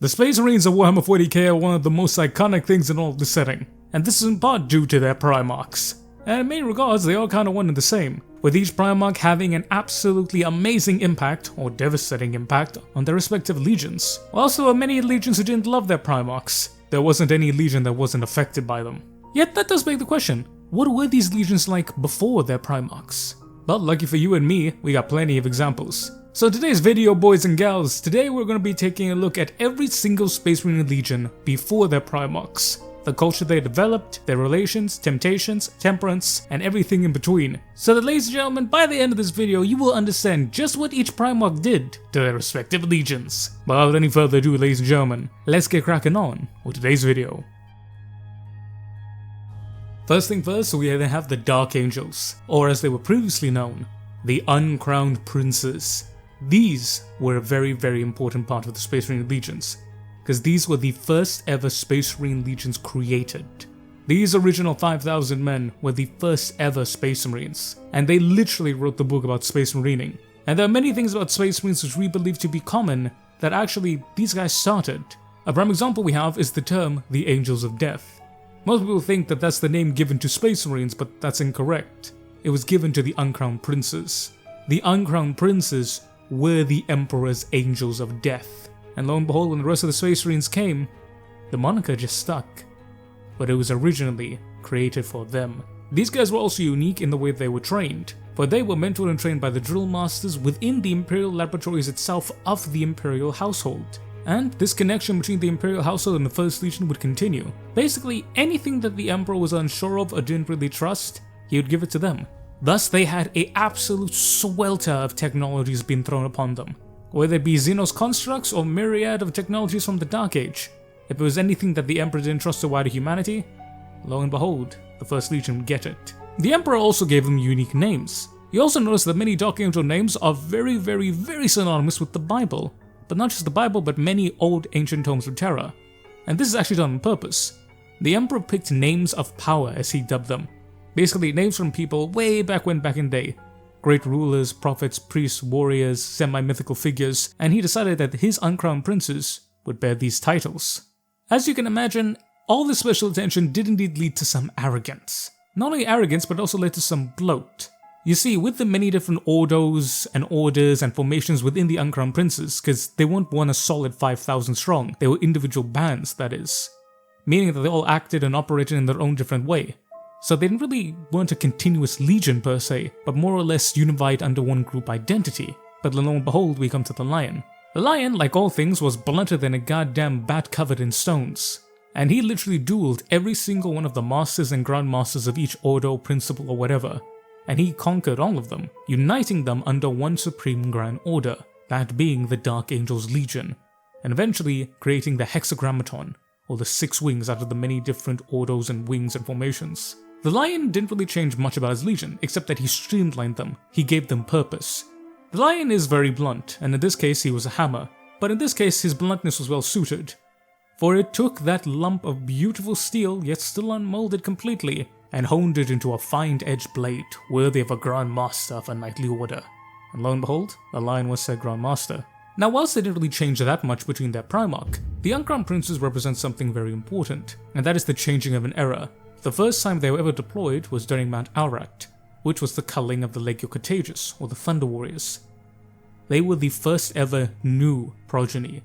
The Space Marines of Warhammer 40k are one of the most iconic things in all of the setting, and this is in part due to their Primarchs. And in many regards, they are kinda one and the same, with each Primarch having an absolutely amazing impact, or devastating impact, on their respective legions. Whilst there were many legions who didn't love their Primarchs, there wasn't any legion that wasn't affected by them. Yet that does beg the question, what were these legions like before their Primarchs? But lucky for you and me, we got plenty of examples. So in today's video, boys and gals, today we're going to be taking a look at every single Space Marine legion before their Primarchs. The culture they developed, their relations, temptations, temperance, and everything in between. So that, ladies and gentlemen, by the end of this video, you will understand just what each Primarch did to their respective legions. But without any further ado, ladies and gentlemen, let's get cracking on with today's video. First thing first, we have the Dark Angels, or as they were previously known, the Uncrowned Princes. These were a very important part of the Space Marine legions, because these were the first ever Space Marine legions created. These original 5,000 men were the first ever Space Marines, and they literally wrote the book about Space Marining. And there are many things about Space Marines which we believe to be common that actually these guys started. A prime example we have is the term the Angels of Death. Most people think that that's the name given to Space Marines, but that's incorrect. It was given to the Uncrowned Princes. The Uncrowned Princes were the Emperor's Angels of Death. And lo and behold, when the rest of the Space Marines came, the moniker just stuck. But it was originally created for them. These guys were also unique in the way they were trained, for they were mentored and trained by the drill masters within the Imperial laboratories itself of the Imperial household. And this connection between the Imperial household and the First Legion would continue. Basically, anything that the Emperor was unsure of or didn't really trust, he would give it to them. Thus, they had an absolute swelter of technologies being thrown upon them. Whether it be Xenos constructs or myriad of technologies from the Dark Age. If it was anything that the Emperor didn't trust to wider humanity, lo and behold, the First Legion would get it. The Emperor also gave them unique names. You also notice that many Dark Angel names are very synonymous with the Bible. But not just the Bible, but many old ancient tomes of Terra. And this is actually done on purpose. The Emperor picked names of power, as he dubbed them. Basically, names from people way back in the day. Great rulers, prophets, priests, warriors, semi-mythical figures, and he decided that his Uncrowned Princes would bear these titles. As you can imagine, all this special attention did indeed lead to some arrogance. Not only arrogance, but also led to some bloat. You see, with the many different ordos and orders and formations within the Uncrowned Princes, because they weren't one a solid 5,000 strong, they were individual bands, that is. Meaning that they all acted and operated in their own different way. So they weren't a continuous legion per se, but more or less unified under one group identity. But lo and behold, we come to the Lion. The Lion, like all things, was blunter than a goddamn bat covered in stones. And he literally dueled every single one of the masters and grand masters of each ordo, principle, or whatever. And he conquered all of them, uniting them under one supreme grand order, that being the Dark Angels Legion, and eventually creating the Hexagrammaton, or the 6 wings out of the many different ordos and wings and formations. The Lion didn't really change much about his legion, except that he streamlined them, he gave them purpose. The Lion is very blunt, and in this case he was a hammer, but in this case his bluntness was well suited. For it took that lump of beautiful steel, yet still unmolded completely, and honed it into a fine-edged blade, worthy of a Grand Master of a knightly order. And lo and behold, the Lion was said Grand Master. Now whilst they didn't really change that much between their Primarch, the Uncrowned Princes represent something very important, and that is the changing of an era. The first time they were ever deployed was during Mount Aurat, which was the culling of the Legio Contagious, or the Thunder Warriors. They were the first ever new progeny.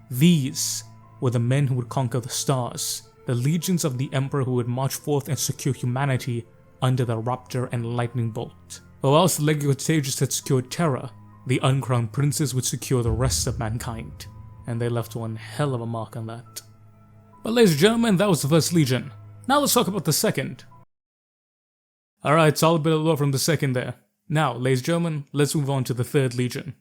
These were the men who would conquer the stars, the legions of the Emperor who would march forth and secure humanity under the Raptor and Lightning Bolt. But whilst the Legio Contagious had secured Terra, the Uncrowned Princes would secure the rest of mankind, and they left one hell of a mark on that. But ladies and gentlemen, that was the first legion. Now let's talk about the second. Alright, solid bit of lore from the second there. Now, ladies and gentlemen, let's move on to the third legion.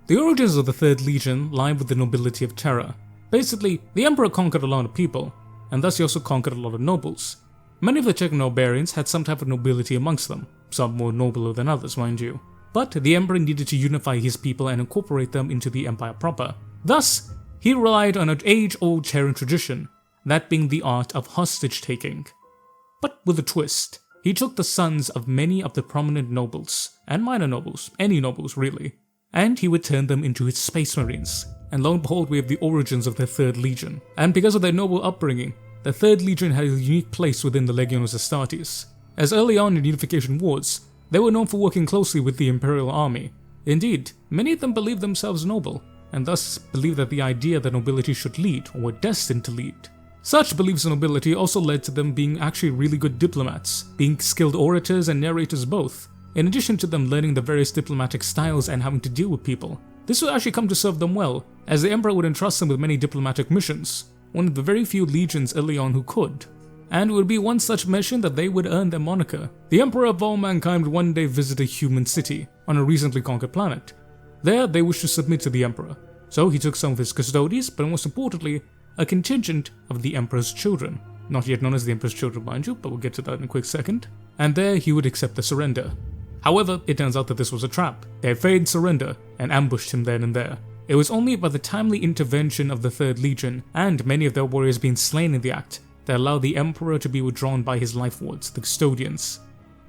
The origins of the third legion lie with the nobility of Terra. Basically, the Emperor conquered a lot of people, and thus he also conquered a lot of nobles. Many of the Techno-Barbarians had some type of nobility amongst them, some more nobler than others, mind you. But the Emperor needed to unify his people and incorporate them into the Empire proper. Thus, he relied on an age-old Terran tradition, that being the art of hostage-taking. But with a twist, he took the sons of many of the prominent nobles, and minor nobles, any nobles really, and he would turn them into his Space Marines. And lo and behold, we have the origins of the 3rd Legion. And because of their noble upbringing, the 3rd Legion had a unique place within the Legiones Astartes. As early on in Unification Wars, they were known for working closely with the Imperial Army. Indeed, many of them believed themselves noble, and thus believed that the idea that nobility should lead, or were destined to lead. Such beliefs in nobility also led to them being actually really good diplomats, being skilled orators and narrators both, in addition to them learning the various diplomatic styles and having to deal with people. This would actually come to serve them well, as the Emperor would entrust them with many diplomatic missions, one of the very few legions early on who could. And it would be one such mission that they would earn their moniker. The Emperor of all mankind would one day visit a human city on a recently conquered planet. There, they wished to submit to the Emperor, so he took some of his custodies, but most importantly, a contingent of the Emperor's children. Not yet known as the Emperor's children, mind you, but we'll get to that in a quick second. And there, he would accept the surrender. However, it turns out that this was a trap. They had feigned surrender and ambushed him then and there. It was only by the timely intervention of the 3rd Legion, and many of their warriors being slain in the act, that allowed the Emperor to be withdrawn by his life wards, the custodians,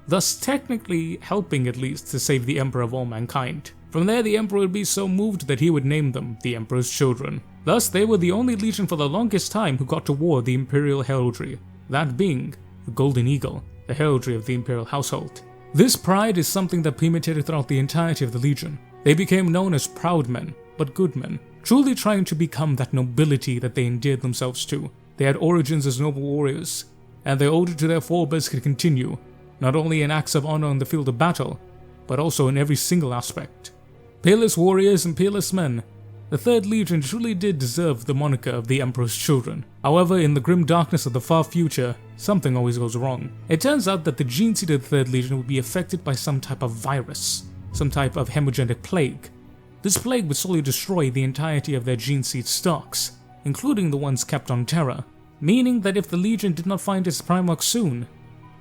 thus technically helping at least to save the Emperor of all mankind. From there, the Emperor would be so moved that he would name them the Emperor's Children. Thus, they were the only legion for the longest time who got to wear the Imperial heraldry, that being the Golden Eagle, the heraldry of the Imperial household. This pride is something that permeated throughout the entirety of the legion. They became known as proud men, but good men, truly trying to become that nobility that they endeared themselves to. They had origins as noble warriors, and their order to their forebears could continue, not only in acts of honor on the field of battle, but also in every single aspect. Peerless warriors and peerless men, the 3rd Legion truly did deserve the moniker of the Emperor's Children. However, in the grim darkness of the far future, something always goes wrong. It turns out that the gene seed of the 3rd Legion would be affected by some type of virus, some type of hemogenic plague. This plague would slowly destroy the entirety of their gene seed stocks, including the ones kept on Terra, meaning that if the Legion did not find its Primarchs soon,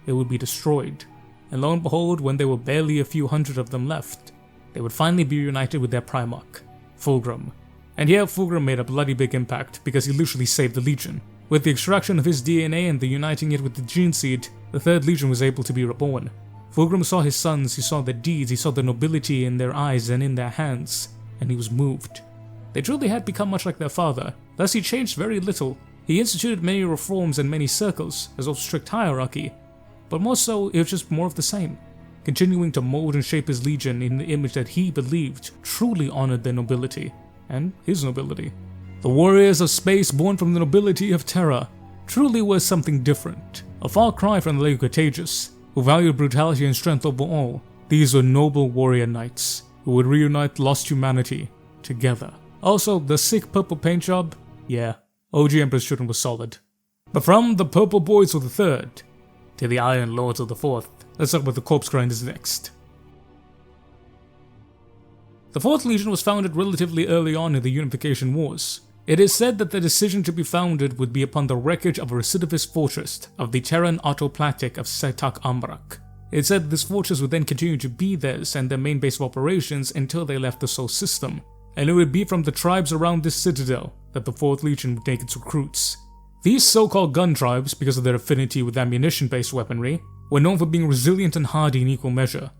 it would be destroyed. And lo and behold, when there were barely a few hundred of them left, they would finally be reunited with their Primarch, Fulgrim. And here Fulgrim made a bloody big impact because he literally saved the Legion. With the extraction of his DNA and the uniting it with the gene seed, the 3rd Legion was able to be reborn. Fulgrim saw his sons, he saw their deeds, he saw the nobility in their eyes and in their hands, and he was moved. They truly had become much like their father, thus he changed very little. He instituted many reforms and many circles, as well as strict hierarchy, but more so it was just more of the same, continuing to mold and shape his legion in the image that he believed truly honored their nobility, and his nobility. The warriors of space born from the nobility of Terra truly were something different, a far cry from the Legio Contagious, who valued brutality and strength over all. These were noble warrior knights, who would reunite lost humanity together. Also, the sick purple paint job, yeah, OG Emperor's Children was solid. But from the Purple Boys of the 3rd to the Iron Lords of the 4th, let's talk about the Corpse Grinders next. The 4th Legion was founded relatively early on in the Unification Wars. It is said that the decision to be founded would be upon the wreckage of a recidivist fortress of the Terran Autoplatic of Setak Ambrak. It said this fortress would then continue to be theirs and their main base of operations until they left the Sol system, and it would be from the tribes around this citadel that the 4th Legion would take its recruits. These so-called gun tribes, because of their affinity with ammunition-based weaponry, were known for being resilient and hardy in equal measure,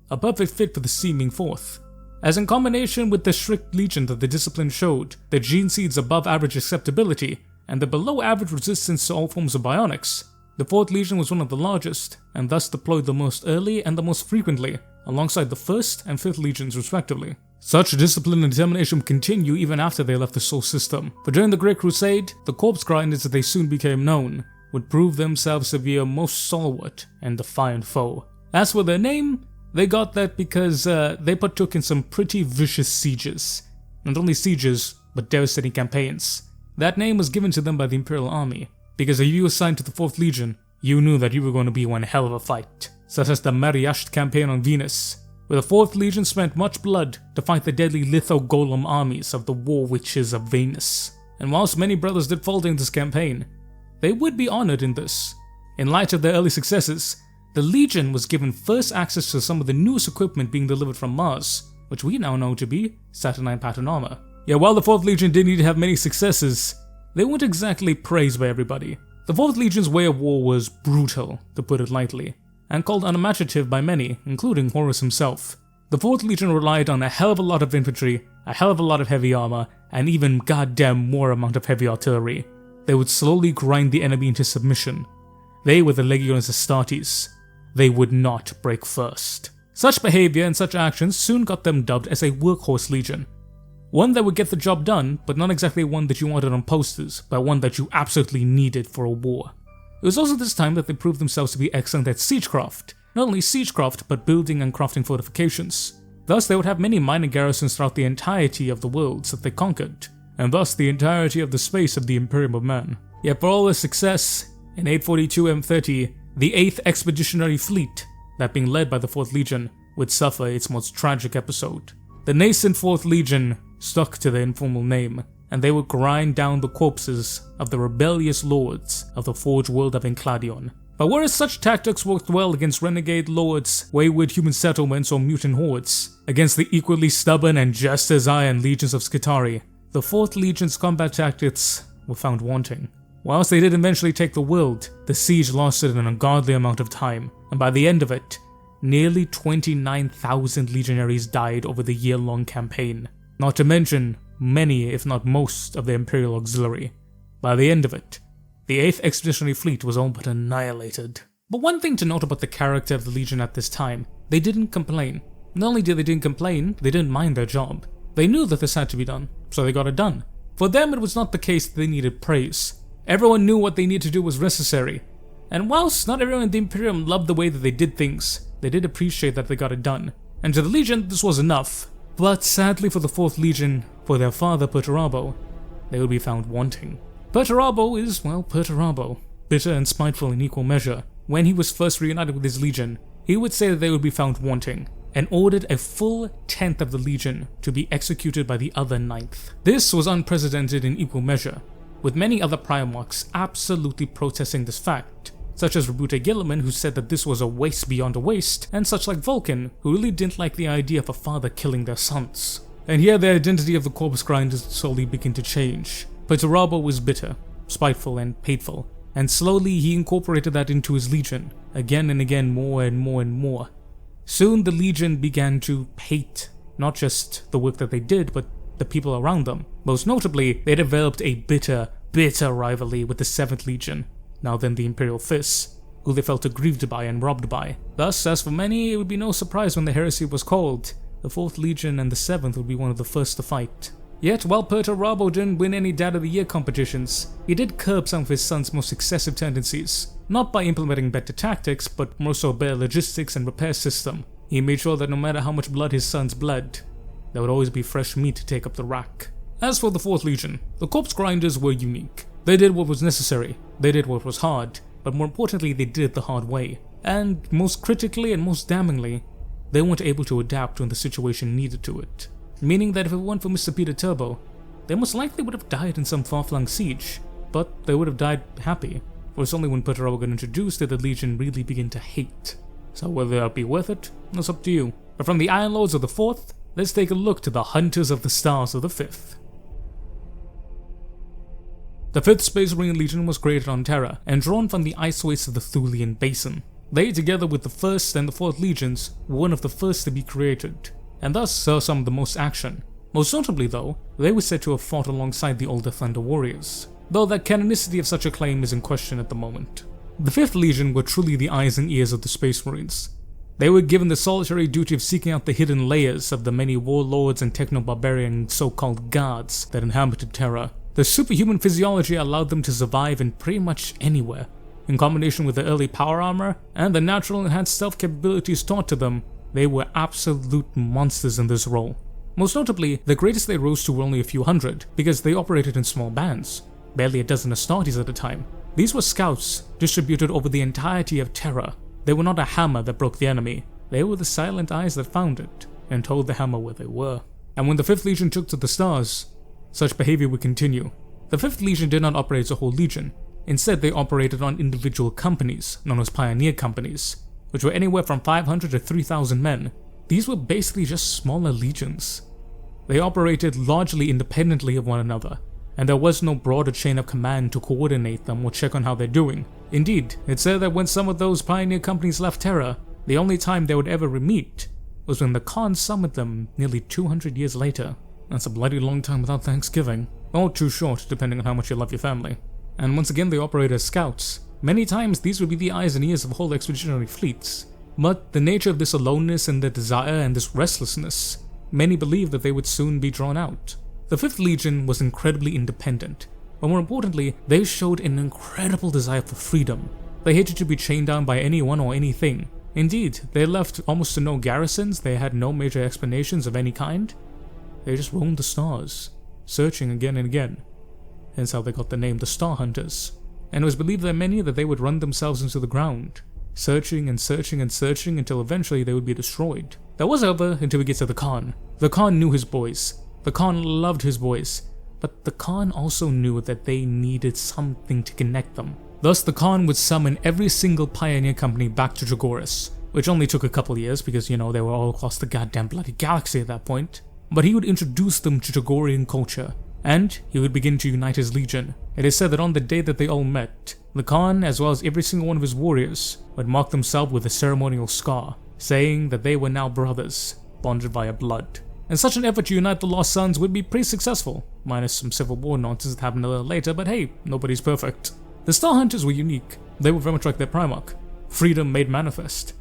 a perfect fit for the seeming 4th. As in combination with the strict legion that the discipline showed, their gene seeds above average acceptability, and the below average resistance to all forms of bionics, the 4th Legion was one of the largest, and thus deployed the most early and the most frequently, alongside the 1st and 5th Legions respectively. Such discipline and determination would continue even after they left the Sol system, but during the Great Crusade, the Corpse Grinders as they soon became known, would prove themselves to be a most stalwart and defiant foe. As for their name, they got that because they partook in some pretty vicious sieges. Not only sieges, but devastating campaigns. That name was given to them by the Imperial Army, because if you were assigned to the 4th Legion, you knew that you were going to be one hell of a fight, such as the Mariasht campaign on Venus, where the 4th Legion spent much blood to fight the deadly Litho-Golem armies of the War Witches of Venus. And whilst many brothers did fall in this campaign, they would be honored in this. In light of their early successes, the Legion was given first access to some of the newest equipment being delivered from Mars, which we now know to be Saturnine pattern armor. Yet while the 4th Legion did need to have many successes, they weren't exactly praised by everybody. The 4th Legion's way of war was brutal, to put it lightly, and called unimaginative by many, including Horus himself. The 4th Legion relied on a hell of a lot of infantry, a hell of a lot of heavy armor, and even goddamn more amount of heavy artillery. They would slowly grind the enemy into submission. They were the Legiones Astartes. They would not break first. Such behavior and such actions soon got them dubbed as a workhorse legion. One that would get the job done, but not exactly one that you wanted on posters, but one that you absolutely needed for a war. It was also this time that they proved themselves to be excellent at siegecraft. Not only siegecraft, but building and crafting fortifications. Thus, they would have many minor garrisons throughout the entirety of the worlds that they conquered, and thus the entirety of the space of the Imperium of Man. Yet for all this success, in 842 M30, the 8th Expeditionary Fleet, that being led by the 4th Legion, would suffer its most tragic episode. The nascent 4th Legion stuck to their informal name, and they would grind down the corpses of the rebellious lords of the ForgeWorld of Enkladion. But whereas such tactics worked well against renegade lords, wayward human settlements, or mutant hordes, against the equally stubborn and just as iron legions of Skitarii, the 4th Legion's combat tactics were found wanting. Whilst they did eventually take the world, the siege lasted an ungodly amount of time, and by the end of it, nearly 29,000 legionaries died over the year-long campaign. Not to mention many, if not most, of the Imperial Auxiliary. By the end of it, the 8th Expeditionary Fleet was all but annihilated. But one thing to note about the character of the Legion at this time, they didn't complain. Not only did they didn't complain, they didn't mind their job. They knew that this had to be done, so they got it done. For them, it was not the case that they needed praise. Everyone knew what they needed to do was necessary. And whilst not everyone in the Imperium loved the way that they did things, they did appreciate that they got it done. And to the Legion, this was enough. But sadly for the 4th Legion, for their father Perturabo, they would be found wanting. Perturabo is, well, Perturabo, bitter and spiteful in equal measure. When he was first reunited with his legion, he would say that they would be found wanting, and ordered a full 10th of the legion to be executed by the other 9th. This was unprecedented in equal measure, with many other Primarchs absolutely protesting this fact, such as Rebute Gilliman, who said that this was a waste beyond a waste, and such like Vulcan, who really didn't like the idea of a father killing their sons. And here the identity of the corpse grinders slowly began to change. Perturabo was bitter, spiteful, and hateful, and slowly he incorporated that into his legion, again and again, more and more and more. Soon the legion began to hate not just the work that they did, but the people around them. Most notably, they developed a bitter rivalry with the 7th Legion, now then the Imperial Fists, who they felt aggrieved by and robbed by. Thus, as for many, it would be no surprise when the heresy was called, the 4th Legion and the 7th would be one of the first to fight. Yet, while Perturabo didn't win any Dad of the Year competitions, he did curb some of his son's most excessive tendencies, not by implementing better tactics, but more so better logistics and repair system. He made sure that no matter how much blood his sons bled, there would always be fresh meat to take up the rack. As for the 4th Legion, the corpse grinders were unique. They did what was necessary, they did what was hard, but more importantly they did it the hard way. And most critically and most damningly, they weren't able to adapt when the situation needed to it. Meaning that if it weren't for Mr. Peter Turbo, they most likely would have died in some far-flung siege, but they would have died happy, for it's only when Perturabo got introduced that the Legion really began to hate. So whether that be worth it, that's up to you. But from the Iron Lords of the 4th, let's take a look to the Hunters of the Stars of the 5th. The 5th Space Marine Legion was created on Terra, and drawn from the ice wastes of the Thulian Basin. They, together with the 1st and the 4th Legions, were one of the first to be created, and thus saw some of the most action. Most notably though, they were said to have fought alongside the older Thunder Warriors, though that canonicity of such a claim is in question at the moment. The 5th Legion were truly the eyes and ears of the Space Marines. They were given the solitary duty of seeking out the hidden layers of the many warlords and techno-barbarian so-called gods that inhabited Terra. The superhuman physiology allowed them to survive in pretty much anywhere. In combination with the early power armor and the natural enhanced stealth capabilities taught to them, they were absolute monsters in this role. Most notably, the greatest they rose to were only a few hundred, because they operated in small bands, barely a dozen Astartes at a time. These were scouts distributed over the entirety of Terra. They were not a hammer that broke the enemy, they were the silent eyes that found it, and told the hammer where they were. And when the 5th Legion took to the stars, such behavior would continue. The 5th Legion did not operate as a whole legion. Instead, they operated on individual companies, known as pioneer companies, which were anywhere from 500 to 3,000 men. These were basically just smaller legions. They operated largely independently of one another, and there was no broader chain of command to coordinate them or check on how they're doing. Indeed, it's said that when some of those pioneer companies left Terra, the only time they would ever meet was when the Khan summoned them nearly 200 years later. That's a bloody long time without Thanksgiving. Or too short, depending on how much you love your family. And once again, they operate as scouts. Many times, these would be the eyes and ears of whole expeditionary fleets. But the nature of this aloneness and their desire and this restlessness, many believed that they would soon be drawn out. The 5th Legion was incredibly independent, but more importantly, they showed an incredible desire for freedom. They hated to be chained down by anyone or anything. Indeed, they left almost to no garrisons, they had no major explanations of any kind. They just roamed the stars, searching again and again. Hence how they got the name the Star Hunters. And it was believed by many that they would run themselves into the ground, searching and searching and searching until eventually they would be destroyed. That was over until we get to the Khan. The Khan knew his boys. The Khan loved his boys. But the Khan also knew that they needed something to connect them. Thus, the Khan would summon every single pioneer company back to Dragoris, which only took a couple years because, they were all across the goddamn bloody galaxy at that point. But he would introduce them to Dragorian culture, and he would begin to unite his legion. It is said that on the day that they all met, the Khan, as well as every single one of his warriors, would mark themselves with a ceremonial scar, saying that they were now brothers, bonded via blood. And such an effort to unite the Lost Sons would be pretty successful, minus some civil war nonsense that happened a little later, but hey, nobody's perfect. The Star Hunters were unique. They were very much like their Primarch. Freedom made manifest.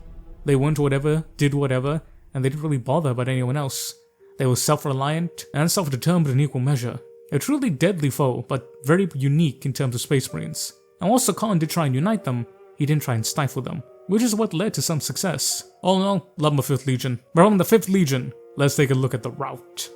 They went whatever, did whatever, and they didn't really bother about anyone else. They were self-reliant and self-determined in equal measure. A truly deadly foe, but very unique in terms of Space Marines. And whilst the Khan did try and unite them, he didn't try and stifle them, which is what led to some success. All in all, love my 5th Legion. But on the 5th Legion, let's take a look at the Rout.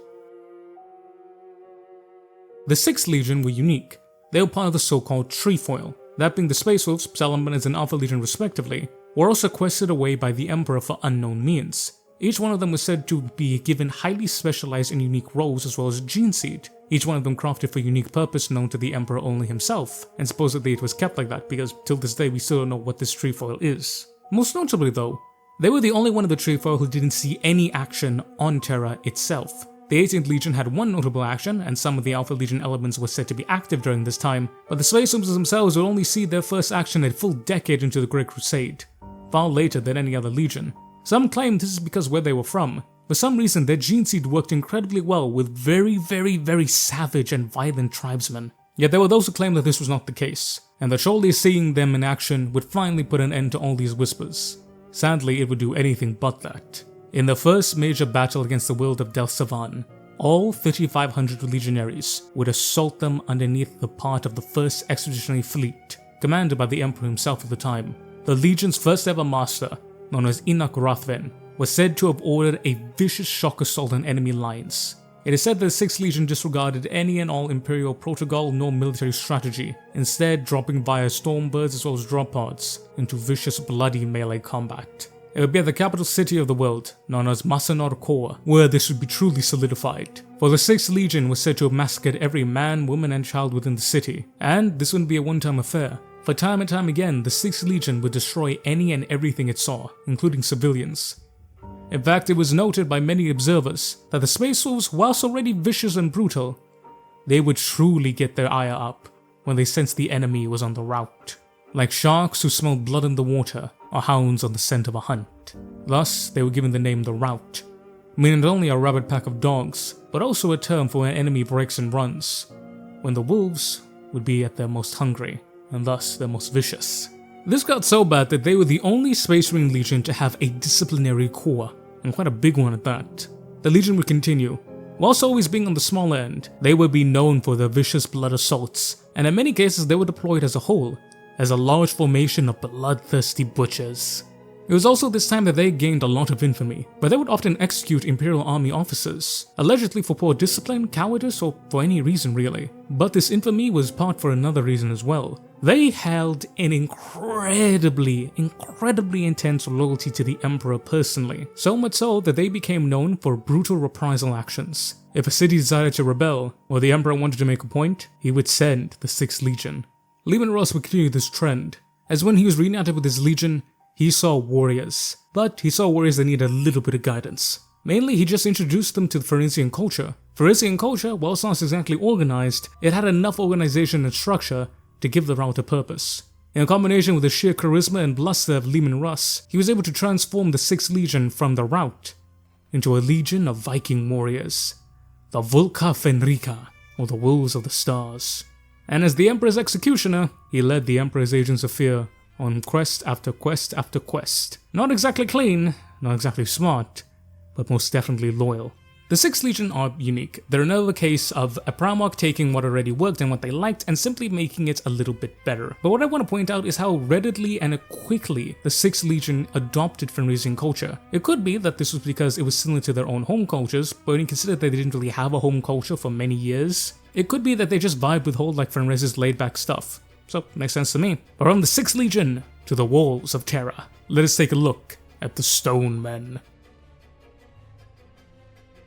The 6th Legion were unique. They were part of the so-called Trefoil, that being the Space Wolves, Salamanders, and Alpha Legion respectively, were also quested away by the Emperor for unknown means. Each one of them was said to be given highly specialized and unique roles as well as gene seed, each one of them crafted for a unique purpose known to the Emperor only himself, and supposedly it was kept like that because till this day we still don't know what this trefoil is. Most notably though, they were the only one of the trefoil who didn't see any action on Terra itself. The 18th Legion had one notable action, and some of the Alpha Legion elements were said to be active during this time, but the Space Wolves themselves would only see their first action a full decade into the Great Crusade, far later than any other legion. Some claim this is because where they were from. For some reason, their gene seed worked incredibly well with very savage and violent tribesmen. Yet there were those who claimed that this was not the case, and that surely seeing them in action would finally put an end to all these whispers. Sadly, it would do anything but that. In the first major battle against the world of Del Savan, all 3,500 legionaries would assault them underneath the part of the 1st Expeditionary Fleet, commanded by the Emperor himself at the time. The Legion's first ever master, known as Enoch Rathven, was said to have ordered a vicious shock assault on enemy lines. It is said that the 6th Legion disregarded any and all Imperial protocol nor military strategy, instead dropping via Stormbirds as well as drop pods into vicious bloody melee combat. It would be at the capital city of the world, known as Masanor Kor, where this would be truly solidified. For the 6th Legion was said to have massacred every man, woman and child within the city, and this wouldn't be a one-time affair. For time and time again, the 6th Legion would destroy any and everything it saw, including civilians. In fact, it was noted by many observers that the Space Wolves, whilst already vicious and brutal, they would truly get their ire up when they sensed the enemy was on the rout. Like sharks who smell blood in the water, or hounds on the scent of a hunt. Thus, they were given the name the Rout, meaning not only a rabid pack of dogs, but also a term for when an enemy breaks and runs, when the wolves would be at their most hungry, and thus their most vicious. This got so bad that they were the only Space Marine Legion to have a disciplinary corps, and quite a big one at that. The Legion would continue. Whilst always being on the smaller end, they would be known for their vicious blood assaults, and in many cases they were deployed as a whole, as a large formation of bloodthirsty butchers. It was also this time that they gained a lot of infamy, where they would often execute Imperial Army officers, allegedly for poor discipline, cowardice, or for any reason really. But this infamy was part for another reason as well. They held an incredibly intense loyalty to the Emperor personally, so much so that they became known for brutal reprisal actions. If a city decided to rebel, or the Emperor wanted to make a point, he would send the 6th Legion. Leman Russ would continue this trend, as when he was reunited with his legion, he saw warriors, but he saw warriors that needed a little bit of guidance. Mainly, he just introduced them to the Pharisaian culture. Pharisaian culture, whilst not exactly organized, it had enough organization and structure to give the Rout a purpose. In combination with the sheer charisma and bluster of Leman Russ, he was able to transform the 6th Legion from the Rout into a legion of Viking warriors, the Volka Fenrika, or the Wolves of the Stars. And as the Emperor's executioner, he led the Emperor's Agents of Fear on quest after quest after quest. Not exactly clean, not exactly smart, but most definitely loyal. The 6th Legion are unique. They're another case of a Primarch taking what already worked and what they liked and simply making it a little bit better. But what I want to point out is how readily and quickly the 6th Legion adopted Fenrisian culture. It could be that this was because it was similar to their own home cultures, but when you consider that they didn't really have a home culture for many years, it could be that they just vibe with whole like Fenris's laid-back stuff. So, makes sense to me. But from the 6th Legion to the Walls of Terra, let us take a look at the Stone Men.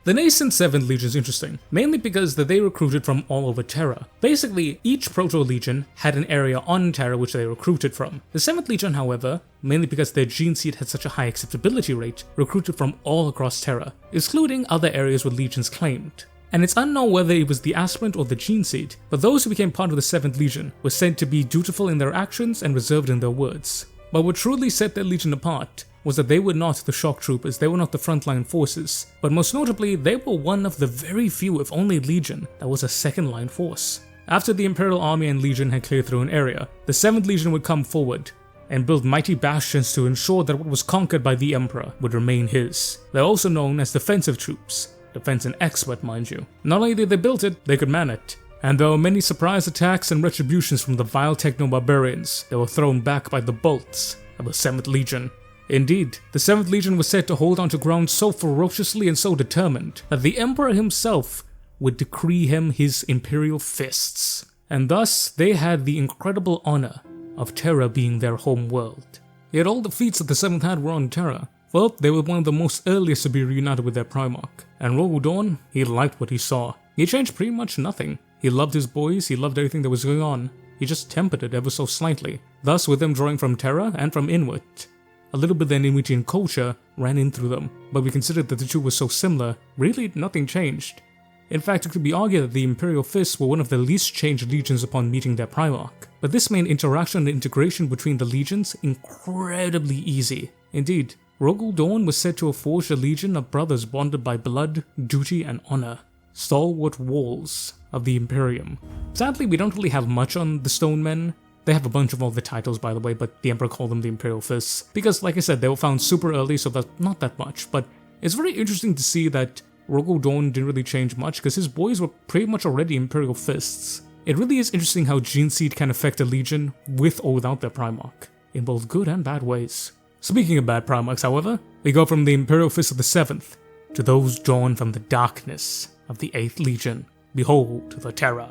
The nascent 7th Legion is interesting, mainly because that they recruited from all over Terra. Basically, each Proto-Legion had an area on Terra which they recruited from. The 7th Legion, however, mainly because their gene seed had such a high acceptability rate, recruited from all across Terra, excluding other areas where legions claimed. And it's unknown whether it was the aspirant or the gene seed, but those who became part of the 7th Legion were said to be dutiful in their actions and reserved in their words. But what truly set their legion apart was that they were not the shock troopers, they were not the frontline forces, but most notably, they were one of the very few, if only legion, that was a second line force. After the Imperial Army and Legion had cleared through an area, the 7th Legion would come forward and build mighty bastions to ensure that what was conquered by the Emperor would remain his. They're also known as defensive troops, defense and expert mind you. Not only did they build it, they could man it. And there were many surprise attacks and retributions from the vile techno-barbarians that were thrown back by the bolts of the 7th Legion. Indeed, the 7th Legion was said to hold on to ground so ferociously and so determined that the Emperor himself would decree him his imperial fists. And thus, they had the incredible honor of Terra being their home world. Yet all the feats that the 7th had were on Terra. Well, they were one of the most earliest to be reunited with their Primarch. And Rogal Dorn, he liked what he saw. He changed pretty much nothing. He loved his boys, he loved everything that was going on. He just tempered it ever so slightly. Thus, with them drawing from Terra and from Inward, a little bit of Inuitian culture ran in through them, but we considered that the two were so similar, really nothing changed. In fact, it could be argued that the Imperial Fists were one of the least changed legions upon meeting their Primarch, but this made interaction and integration between the legions incredibly easy. Indeed, Rogal Dorn was said to have forged a legion of brothers bonded by blood, duty, and honor, stalwart walls of the Imperium. Sadly, we don't really have much on the Stone Men. They have a bunch of all the titles, by the way, but the Emperor called them the Imperial Fists, because like I said, they were found super early, so that's not that much, but it's very interesting to see that Rogal Dorn didn't really change much, because his boys were pretty much already Imperial Fists. It really is interesting how gene seed can affect a legion with or without their Primarch, in both good and bad ways. Speaking of bad Primarchs, however, we go from the Imperial Fists of the 7th, to those drawn from the darkness of the 8th Legion. Behold the Terror.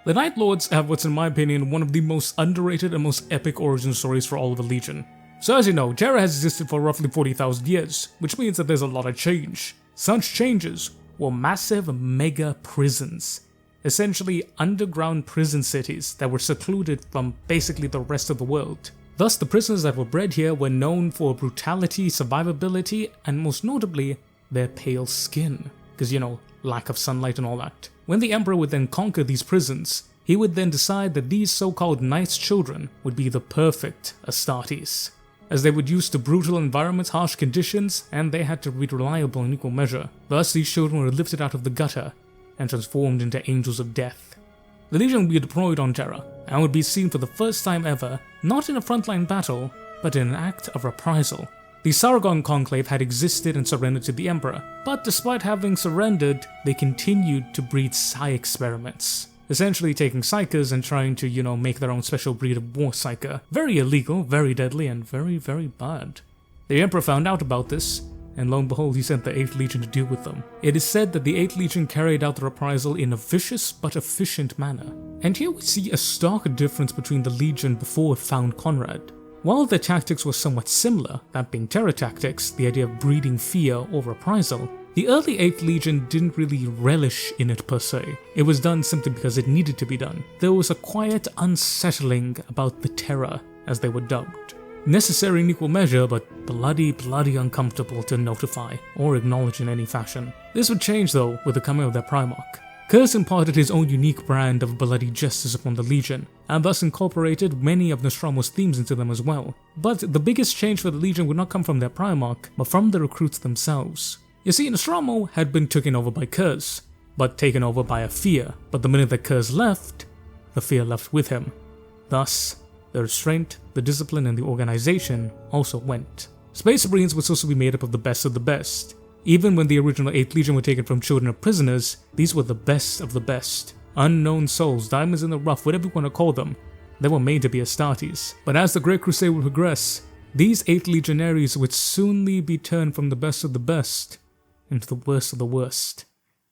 The Night Lords have what's in my opinion one of the most underrated and most epic origin stories for all of the Legion. So as you know, Terra has existed for roughly 40,000 years, which means that there's a lot of change. Such changes were massive mega prisons, essentially underground prison cities that were secluded from basically the rest of the world. Thus, the prisoners that were bred here were known for brutality, survivability, and most notably, their pale skin. Because, you know, lack of sunlight and all that. When the Emperor would then conquer these prisons, he would then decide that these so-called Knight's Children would be the perfect Astartes, as they would use to brutal environments, harsh conditions, and they had to be reliable in equal measure. Thus, these children were lifted out of the gutter and transformed into angels of death. The Legion would be deployed on Terra, and would be seen for the first time ever, not in a frontline battle, but in an act of reprisal. The Sargon Conclave had existed and surrendered to the Emperor, but despite having surrendered, they continued to breed psi experiments. Essentially taking psychers and trying to, make their own special breed of war psyker. Very illegal, very deadly, and very, very bad. The Emperor found out about this, and lo and behold, he sent the 8th Legion to deal with them. It is said that the 8th Legion carried out the reprisal in a vicious but efficient manner. And here we see a stark difference between the Legion before it found Conrad. While their tactics were somewhat similar, that being terror tactics, the idea of breeding fear or reprisal, the early 8th Legion didn't really relish in it per se. It was done simply because it needed to be done. There was a quiet unsettling about the terror, as they were dubbed. Necessary in equal measure, but bloody uncomfortable to notify or acknowledge in any fashion. This would change though with the coming of their Primarch. Curse imparted his own unique brand of bloody justice upon the Legion, and thus incorporated many of Nostromo's themes into them as well. But the biggest change for the Legion would not come from their Primarch, but from the recruits themselves. You see, Nostromo had been taken over by Curse, but taken over by a fear, but the minute that Curse left, the fear left with him. Thus, the restraint, the discipline, and the organization also went. Space Marines were supposed to be made up of the best of the best. Even when the original 8th Legion were taken from children of prisoners, these were the best of the best. Unknown souls, diamonds in the rough, whatever you want to call them. They were made to be Astartes. But as the Great Crusade would progress, these 8 legionaries would soonly be turned from the best of the best into the worst of the worst.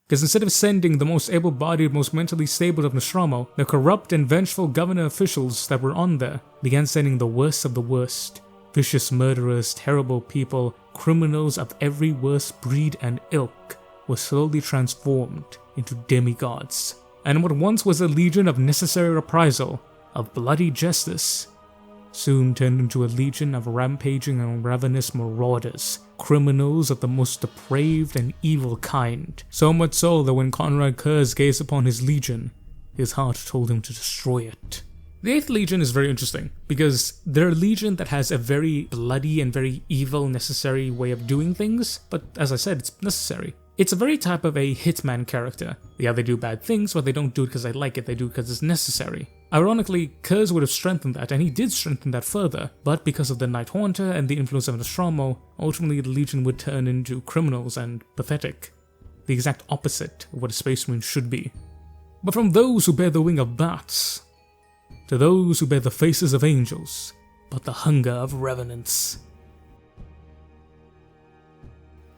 Because instead of sending the most able-bodied, most mentally stable of Nostromo, the corrupt and vengeful governor officials that were on there began sending the worst of the worst. Vicious murderers, terrible people, criminals of every worst breed and ilk were slowly transformed into demigods. And what once was a legion of necessary reprisal, of bloody justice, soon turned into a legion of rampaging and ravenous marauders, criminals of the most depraved and evil kind. So much so that when Conrad Kurz gazed upon his legion, his heart told him to destroy it. The 8th Legion is very interesting, because they're a legion that has a very bloody and very evil necessary way of doing things, but as I said, it's necessary. It's a very type of a hitman character. Yeah, they do bad things, but they don't do it because they like it, they do it because it's necessary. Ironically, Kurz would have strengthened that, and he did strengthen that further, but because of the Night Haunter and the influence of Nostromo, ultimately the Legion would turn into criminals and pathetic. The exact opposite of what a Space Marine should be. But from those who bear the wing of bats, to those who bear the faces of angels, but the hunger of revenants.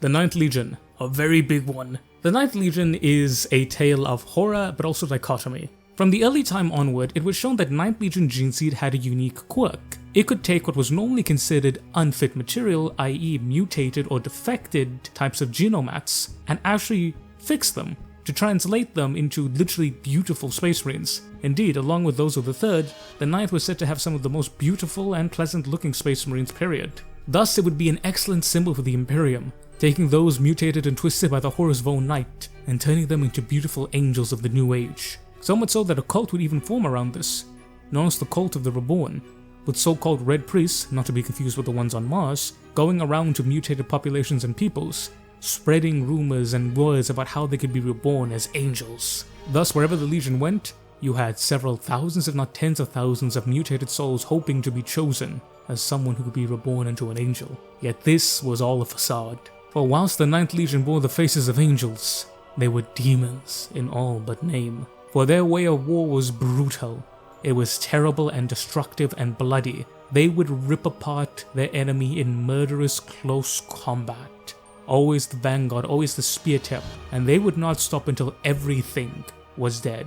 The 9th Legion, a very big one. The 9th Legion is a tale of horror but also dichotomy. From the early time onward, it was shown that 9th Legion gene seed had a unique quirk. It could take what was normally considered unfit material, i.e. mutated or defected types of genomats, and actually fix them, to translate them into literally beautiful Space Marines. Indeed, along with those of the 3rd, the 9th was said to have some of the most beautiful and pleasant looking Space Marines period. Thus, it would be an excellent symbol for the Imperium, taking those mutated and twisted by the horrors of own night and turning them into beautiful angels of the New Age. So much so that a cult would even form around this, known as the Cult of the Reborn, with so-called Red Priests, not to be confused with the ones on Mars, going around to mutated populations and peoples, spreading rumors and words about how they could be reborn as angels. Thus, wherever the Legion went, you had several thousands, if not tens of thousands, of mutated souls hoping to be chosen as someone who could be reborn into an angel. Yet this was all a facade. For whilst the 9th Legion bore the faces of angels, they were demons in all but name. For their way of war was brutal. It was terrible and destructive and bloody. They would rip apart their enemy in murderous close combat. Always the vanguard, always the spear tip, and they would not stop until everything was dead.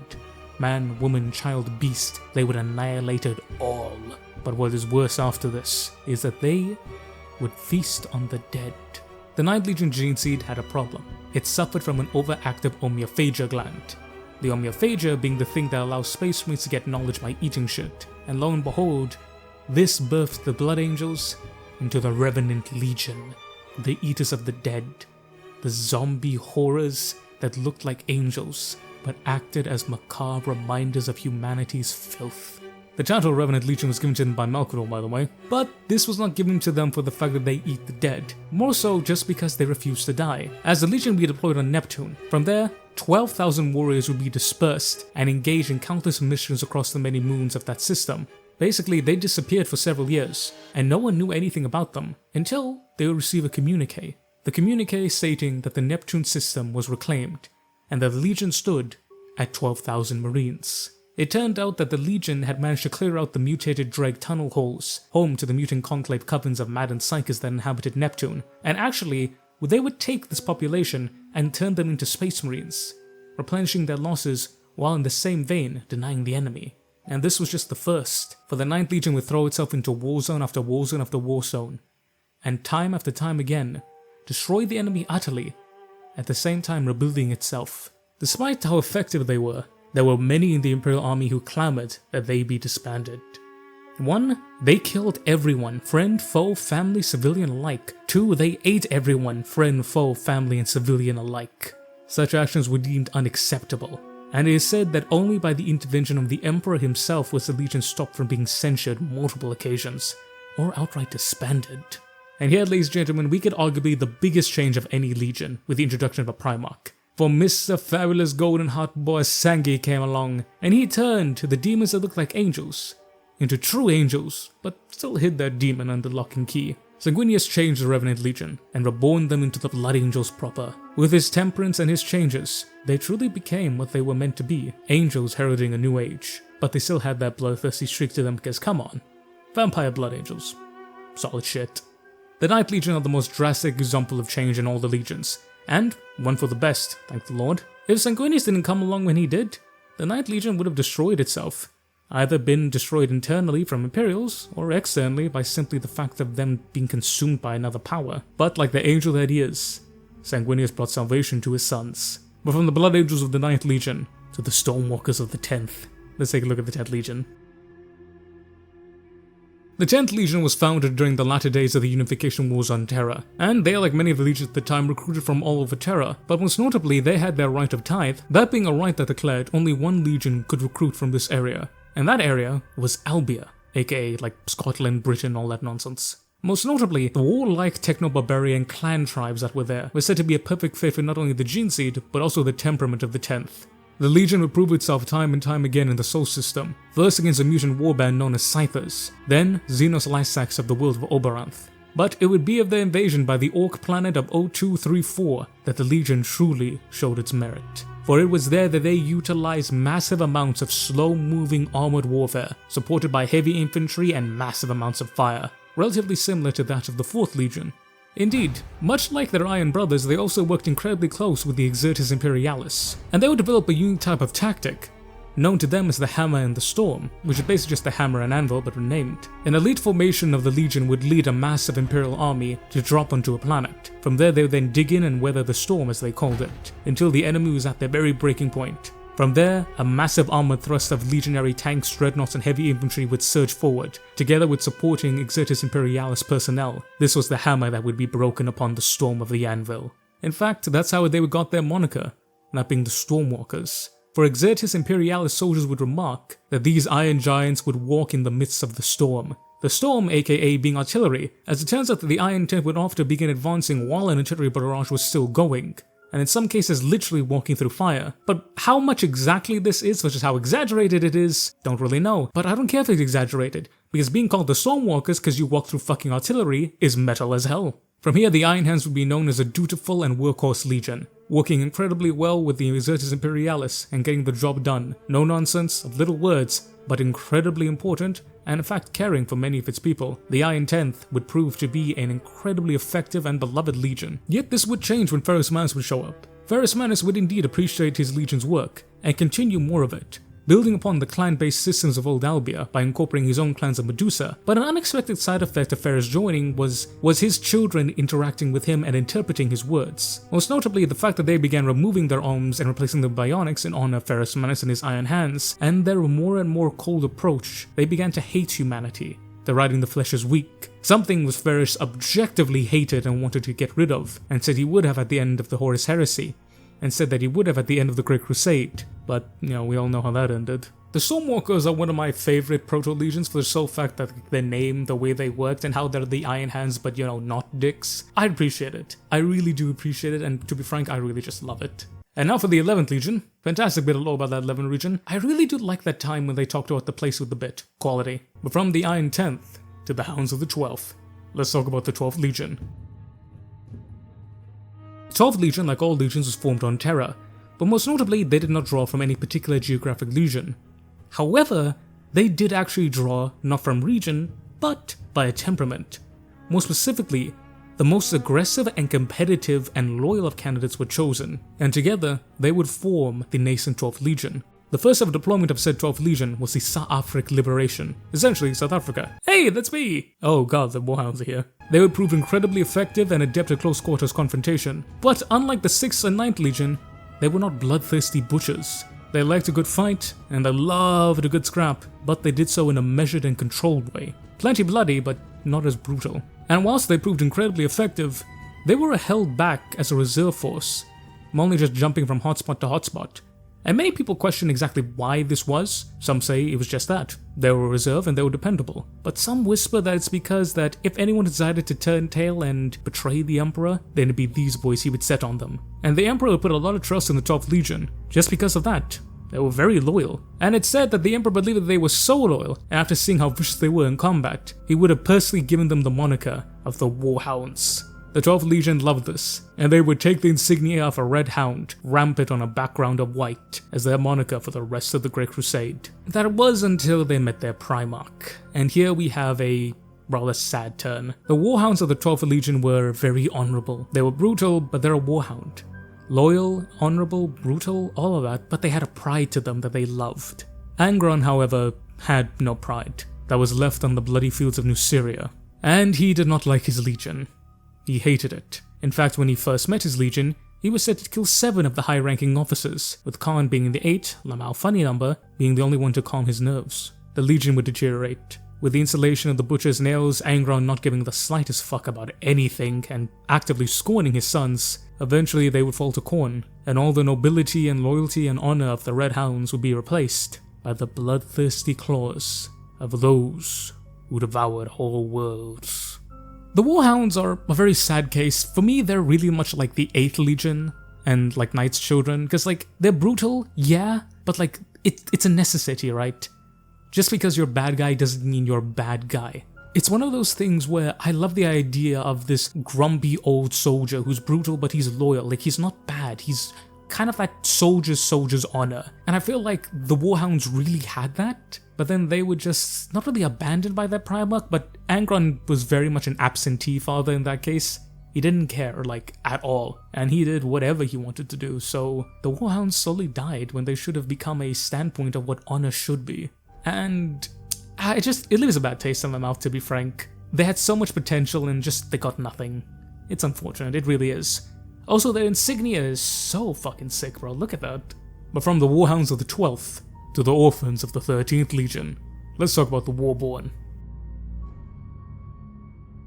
Man, woman, child, beast, they would annihilate it all. But what is worse after this is that they would feast on the dead. The 9th Legion gene seed had a problem. It suffered from an overactive omeophagia gland. The omeophagia being the thing that allows Space Marines to get knowledge by eating shit. And lo and behold, this birthed the Blood Angels into the Revenant Legion. The Eaters of the Dead, the zombie horrors that looked like angels, but acted as macabre reminders of humanity's filth. The title Revenant Legion was given to them by Malkador, by the way, but this was not given to them for the fact that they eat the dead, more so just because they refused to die, as the Legion would be deployed on Neptune. From there, 12,000 warriors would be dispersed and engaged in countless missions across the many moons of that system. Basically, they disappeared for several years, and no one knew anything about them, until they would receive a communique. The communique stating that the Neptune system was reclaimed, and that the Legion stood at 12,000 Marines. It turned out that the Legion had managed to clear out the mutated Dreg tunnel holes, home to the mutant conclave covens of maddened psychics that inhabited Neptune, and actually, they would take this population and turn them into Space Marines, replenishing their losses while in the same vein denying the enemy. And this was just the first, for the 9th Legion would throw itself into warzone after warzone after warzone, and time after time again, destroy the enemy utterly, at the same time rebuilding itself. Despite how effective they were, there were many in the Imperial Army who clamored that they be disbanded. 1. They killed everyone, friend, foe, family, civilian alike. 2. They ate everyone, friend, foe, family, and civilian alike. such actions were deemed unacceptable, and it is said that only by the intervention of the Emperor himself was the Legion stopped from being censured multiple occasions, or outright disbanded. And here, ladies and gentlemen, we could arguably the biggest change of any Legion with the introduction of a Primarch. For Mr. Fabulous Golden Heart Boy Sangi came along, and he turned the demons that looked like angels into true angels, but still hid their demon under lock and key. Sanguinius changed the Revenant Legion and reborn them into the Blood Angels proper. With his temperance and his changes, they truly became what they were meant to be, angels heralding a new age. But they still had that bloodthirsty streak to them because, come on, vampire blood angels. Solid shit. The Ninth Legion are the most drastic example of change in all the legions, and one for the best, thank the Lord. If Sanguinius didn't come along when he did, the Ninth Legion would have destroyed itself. Either been destroyed internally from Imperials, or externally by simply the fact of them being consumed by another power. But like the angel that he is, Sanguinius brought salvation to his sons. But from the Blood Angels of the Ninth Legion to the Stormwalkers of the 10th, let's take a look at the 10th Legion. The 10th Legion was founded during the latter days of the Unification Wars on Terra, and they, like many of the legions at the time, recruited from all over Terra, but most notably they had their right of tithe, that being a right that declared only one legion could recruit from this area, and that area was Albia, aka like Scotland, Britain, all that nonsense. Most notably, the warlike techno-barbarian clan tribes that were there were said to be a perfect fit for not only the gene seed, but also the temperament of the 10th. The Legion would prove itself time and time again in the Sol system, first against a mutant warband known as Scythers, then Xenos Lysax of the world of Oberonth. But it would be of their invasion by the Orc planet of 0234 that the Legion truly showed its merit. For it was there that they utilized massive amounts of slow-moving armored warfare, supported by heavy infantry and massive amounts of fire, relatively similar to that of the 4th Legion. Indeed, much like their Iron Brothers, they also worked incredibly close with the Exertus Imperialis, and they would develop a unique type of tactic, known to them as the Hammer and the Storm, which is basically just the hammer and anvil but renamed. An elite formation of the Legion would lead a massive Imperial army to drop onto a planet. From there they would then dig in and weather the storm, as they called it, until the enemy was at their very breaking point. From there, a massive armored thrust of legionary tanks, dreadnoughts and heavy infantry would surge forward, together with supporting Exertus Imperialis personnel. This was the hammer that would be broken upon the storm of the anvil. In fact, that's how they got their moniker, that being the Stormwalkers. For Exertus Imperialis soldiers would remark that these iron giants would walk in the midst of the storm. The storm, aka being artillery, as it turns out that the Iron Tent would often begin advancing while an artillery barrage was still going, and in some cases literally walking through fire. But how much exactly this is, versus how exaggerated it is, don't really know. But I don't care if it's exaggerated, because being called the Stormwalkers because you walk through fucking artillery is metal as hell. From here, the Iron Hands would be known as a dutiful and workhorse legion, working incredibly well with the Exertus Imperialis and getting the job done. No nonsense, little words, but incredibly important, and in fact caring for many of its people. The Iron 10th would prove to be an incredibly effective and beloved legion. Yet this would change when Ferrus Manus would show up. Ferrus Manus would indeed appreciate his legion's work, and continue more of it, building upon the clan-based systems of old Albia by incorporating his own clans of Medusa. But an unexpected side effect of Ferrus joining was his children interacting with him and interpreting his words. Most notably, the fact that they began removing their arms and replacing them with bionics in honor of Ferrus Manus and his Iron Hands, and their more and more cold approach, they began to hate humanity. Deriding the flesh as weak, something was Ferrus objectively hated and wanted to get rid of, and said he would have at the end of the Horus Heresy, and said that he would have at the end of the Great Crusade, but, we all know how that ended. The Stormwalkers are one of my favorite proto-legions for the sole fact that their name, the way they worked, and how they're the Iron Hands but, not dicks. I appreciate it. I really do appreciate it, and to be frank, I really just love it. And now for the 11th Legion. Fantastic bit of lore about that 11th Legion. I really do like that time when they talked about the place with the bit. Quality. But from the Iron 10th to the Hounds of the 12th, let's talk about the 12th Legion. The 12th Legion, like all legions, was formed on Terra, but most notably they did not draw from any particular geographic legion. However, they did actually draw not from region, but by a temperament. More specifically, the most aggressive and competitive and loyal of candidates were chosen, and together they would form the nascent 12th Legion. The first ever deployment of said 12th Legion was the South African Liberation, essentially South Africa. Hey, that's me! Oh god, the War Hounds are here. They would prove incredibly effective and adept at close quarters confrontation, but unlike the 6th and 9th Legion, they were not bloodthirsty butchers. They liked a good fight, and they loved a good scrap, but they did so in a measured and controlled way. Plenty bloody, but not as brutal. And whilst they proved incredibly effective, they were held back as a reserve force, I'm only just jumping from hotspot to hotspot. And many people question exactly why this was. Some say it was just that. They were a reserve and they were dependable. But some whisper that it's because that if anyone decided to turn tail and betray the Emperor, then it'd be these boys he would set on them. And the Emperor would put a lot of trust in the 12th Legion, just because of that. They were very loyal. And it's said that the Emperor believed that they were so loyal, and after seeing how vicious they were in combat, he would have personally given them the moniker of the War Hounds. The 12th Legion loved this, and they would take the insignia of a red hound, rampant on a background of white, as their moniker for the rest of the Great Crusade. That was until they met their Primarch, and here we have a rather sad turn. The War Hounds of the 12th Legion were very honourable. They were brutal, but they're a War Hound. Loyal, honourable, brutal, all of that, but they had a pride to them that they loved. Angron, however, had no pride. That was left on the bloody fields of New Syria, and he did not like his legion. He hated it. In fact, when he first met his legion, he was set to kill 7 of the high-ranking officers, with Khan being in the 8, Lamau funny number, being the only one to calm his nerves. The legion would deteriorate. With the installation of the Butcher's Nails, Angron not giving the slightest fuck about anything and actively scorning his sons, eventually they would fall to Khorne, and all the nobility and loyalty and honor of the Red Hounds would be replaced by the bloodthirsty claws of those who devoured whole worlds. The War Hounds are a very sad case. For me, they're really much like the 8th Legion and like Knight's Children, because like they're brutal, yeah, but like it's a necessity, right? Just because you're a bad guy doesn't mean you're a bad guy. It's one of those things where I love the idea of this grumpy old soldier who's brutal but he's loyal. Like he's not bad, he's kind of that soldier's honor. And I feel like the War Hounds really had that. But then they were just not really abandoned by their Primarch, but Angron was very much an absentee father in that case. He didn't care, like, at all, and he did whatever he wanted to do, so the War Hounds slowly died when they should have become a standpoint of what honor should be. And it leaves a bad taste in my mouth, to be frank. They had so much potential and just they got nothing. It's unfortunate, it really is. Also, their insignia is so fucking sick, bro, look at that. But from the War Hounds of the 12th, to the orphans of the 13th Legion, let's talk about the Warborn.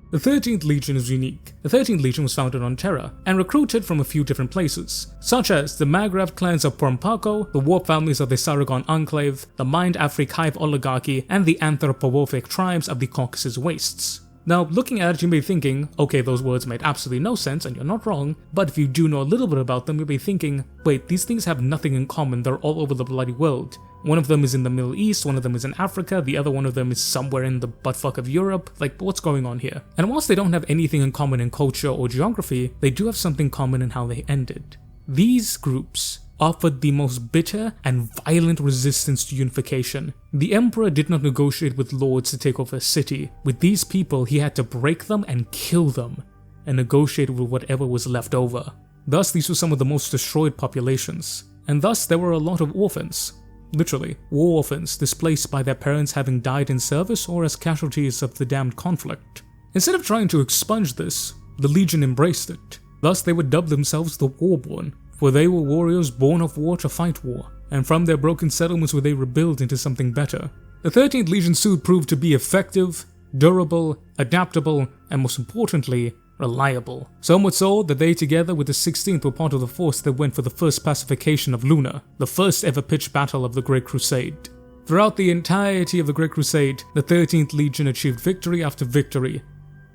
The 13th Legion is unique. The 13th Legion was founded on Terra, and recruited from a few different places, such as the Maghreb clans of Pormpako, the warp families of the Saragon Enclave, the Mind Afric Hive Oligarchy, and the anthropomorphic tribes of the Caucasus Wastes. Now, looking at it, you may be thinking, okay, those words made absolutely no sense, and you're not wrong, but if you do know a little bit about them, you'll be thinking, wait, these things have nothing in common, they're all over the bloody world. One of them is in the Middle East, one of them is in Africa, the other one of them is somewhere in the buttfuck of Europe, like, what's going on here? And whilst they don't have anything in common in culture or geography, they do have something common in how they ended. These groups offered the most bitter and violent resistance to unification. The Emperor did not negotiate with lords to take over a city. With these people, he had to break them and kill them, and negotiate with whatever was left over. Thus, these were some of the most destroyed populations, and thus there were a lot of orphans. Literally, war orphans displaced by their parents having died in service or as casualties of the damned conflict. Instead of trying to expunge this, the Legion embraced it. Thus, they would dub themselves the Warborn, for they were warriors born of war to fight war, and from their broken settlements would they rebuild into something better. The 13th Legion suit proved to be effective, durable, adaptable, and most importantly, reliable. So much so that they together with the 16th were part of the force that went for the first pacification of Luna, the first ever pitched battle of the Great Crusade. Throughout the entirety of the Great Crusade, the 13th Legion achieved victory after victory,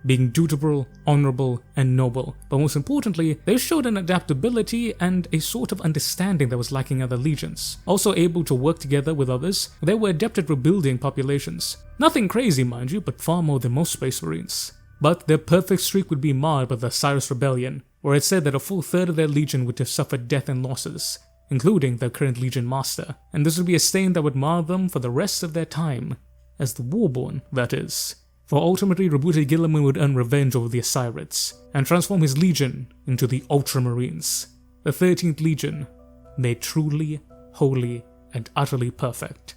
being dutiful, honorable, and noble. But most importantly, they showed an adaptability and a sort of understanding that was lacking in other legions. Also able to work together with others, they were adept at rebuilding populations. Nothing crazy, mind you, but far more than most Space Marines. But their perfect streak would be marred by the Cyrus Rebellion, where it said that a full third of their legion would have suffered death and losses, including their current legion master, and this would be a stain that would mar them for the rest of their time, as the Warborn, that is. For ultimately, rebooted Guilliman would earn revenge over the Assyrids, and transform his legion into the Ultramarines. The 13th Legion, made truly, wholly, and utterly perfect.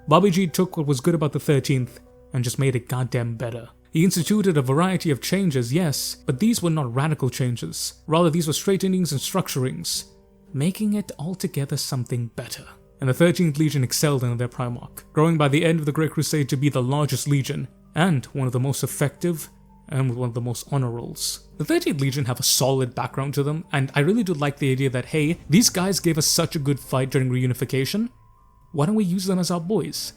Bobby G took what was good about the 13th, and just made it goddamn better. He instituted a variety of changes, yes, but these were not radical changes. Rather, these were straightenings and structurings, making it altogether something better. And the 13th Legion excelled under their Primarch, growing by the end of the Great Crusade to be the largest legion, and one of the most effective and with one of the most honor rolls. The 13th Legion have a solid background to them, and I really do like the idea that, hey, these guys gave us such a good fight during reunification, why don't we use them as our boys?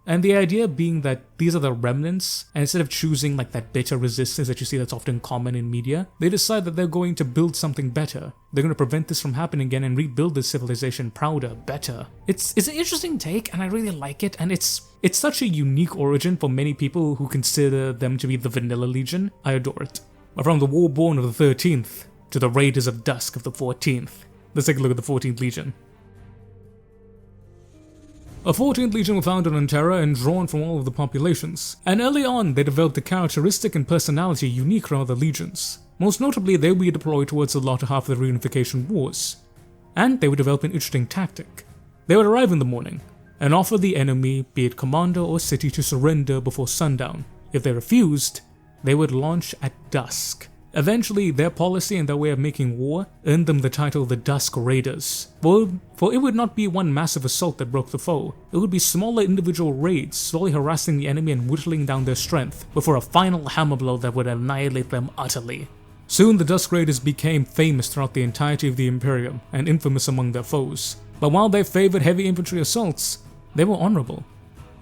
And the idea being that these are the remnants, and instead of choosing like that bitter resistance that you see that's often common in media, they decide that they're going to build something better. They're going to prevent this from happening again and rebuild this civilization prouder, better. It's an interesting take, and I really like it, and it's such a unique origin for many people who consider them to be the vanilla Legion. I adore it. But from the Warborn of the 13th to the Raiders of Dusk of the 14th, let's take a look at the 14th Legion. A 14th Legion were founded on Terra and drawn from all of the populations, and early on they developed a characteristic and personality unique from other legions. Most notably, they would be deployed towards the latter half of the reunification wars, and they would develop an interesting tactic. They would arrive in the morning, and offer the enemy, be it commander or city, to surrender before sundown. If they refused, they would launch at dusk. Eventually, their policy and their way of making war earned them the title the Dusk Raiders. For it would not be one massive assault that broke the foe, it would be smaller individual raids slowly harassing the enemy and whittling down their strength, before a final hammer blow that would annihilate them utterly. Soon the Dusk Raiders became famous throughout the entirety of the Imperium, and infamous among their foes. But while they favoured heavy infantry assaults, they were honourable.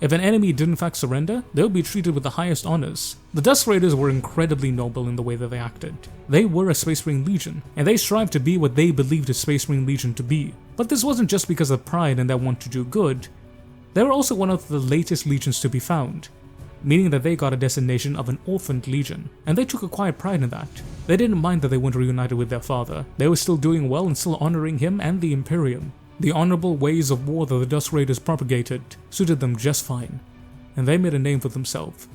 If an enemy did in fact surrender, they would be treated with the highest honours. The Dusk Raiders were incredibly noble in the way that they acted. They were a Space Marine Legion, and they strived to be what they believed a Space Marine Legion to be. But this wasn't just because of pride and their want to do good. They were also one of the latest legions to be found, meaning that they got a designation of an orphaned legion, and they took a quiet pride in that. They didn't mind that they weren't reunited with their father. They were still doing well and still honouring him and the Imperium. The honourable ways of war that the Dusk Raiders propagated suited them just fine, and they made a name for themselves.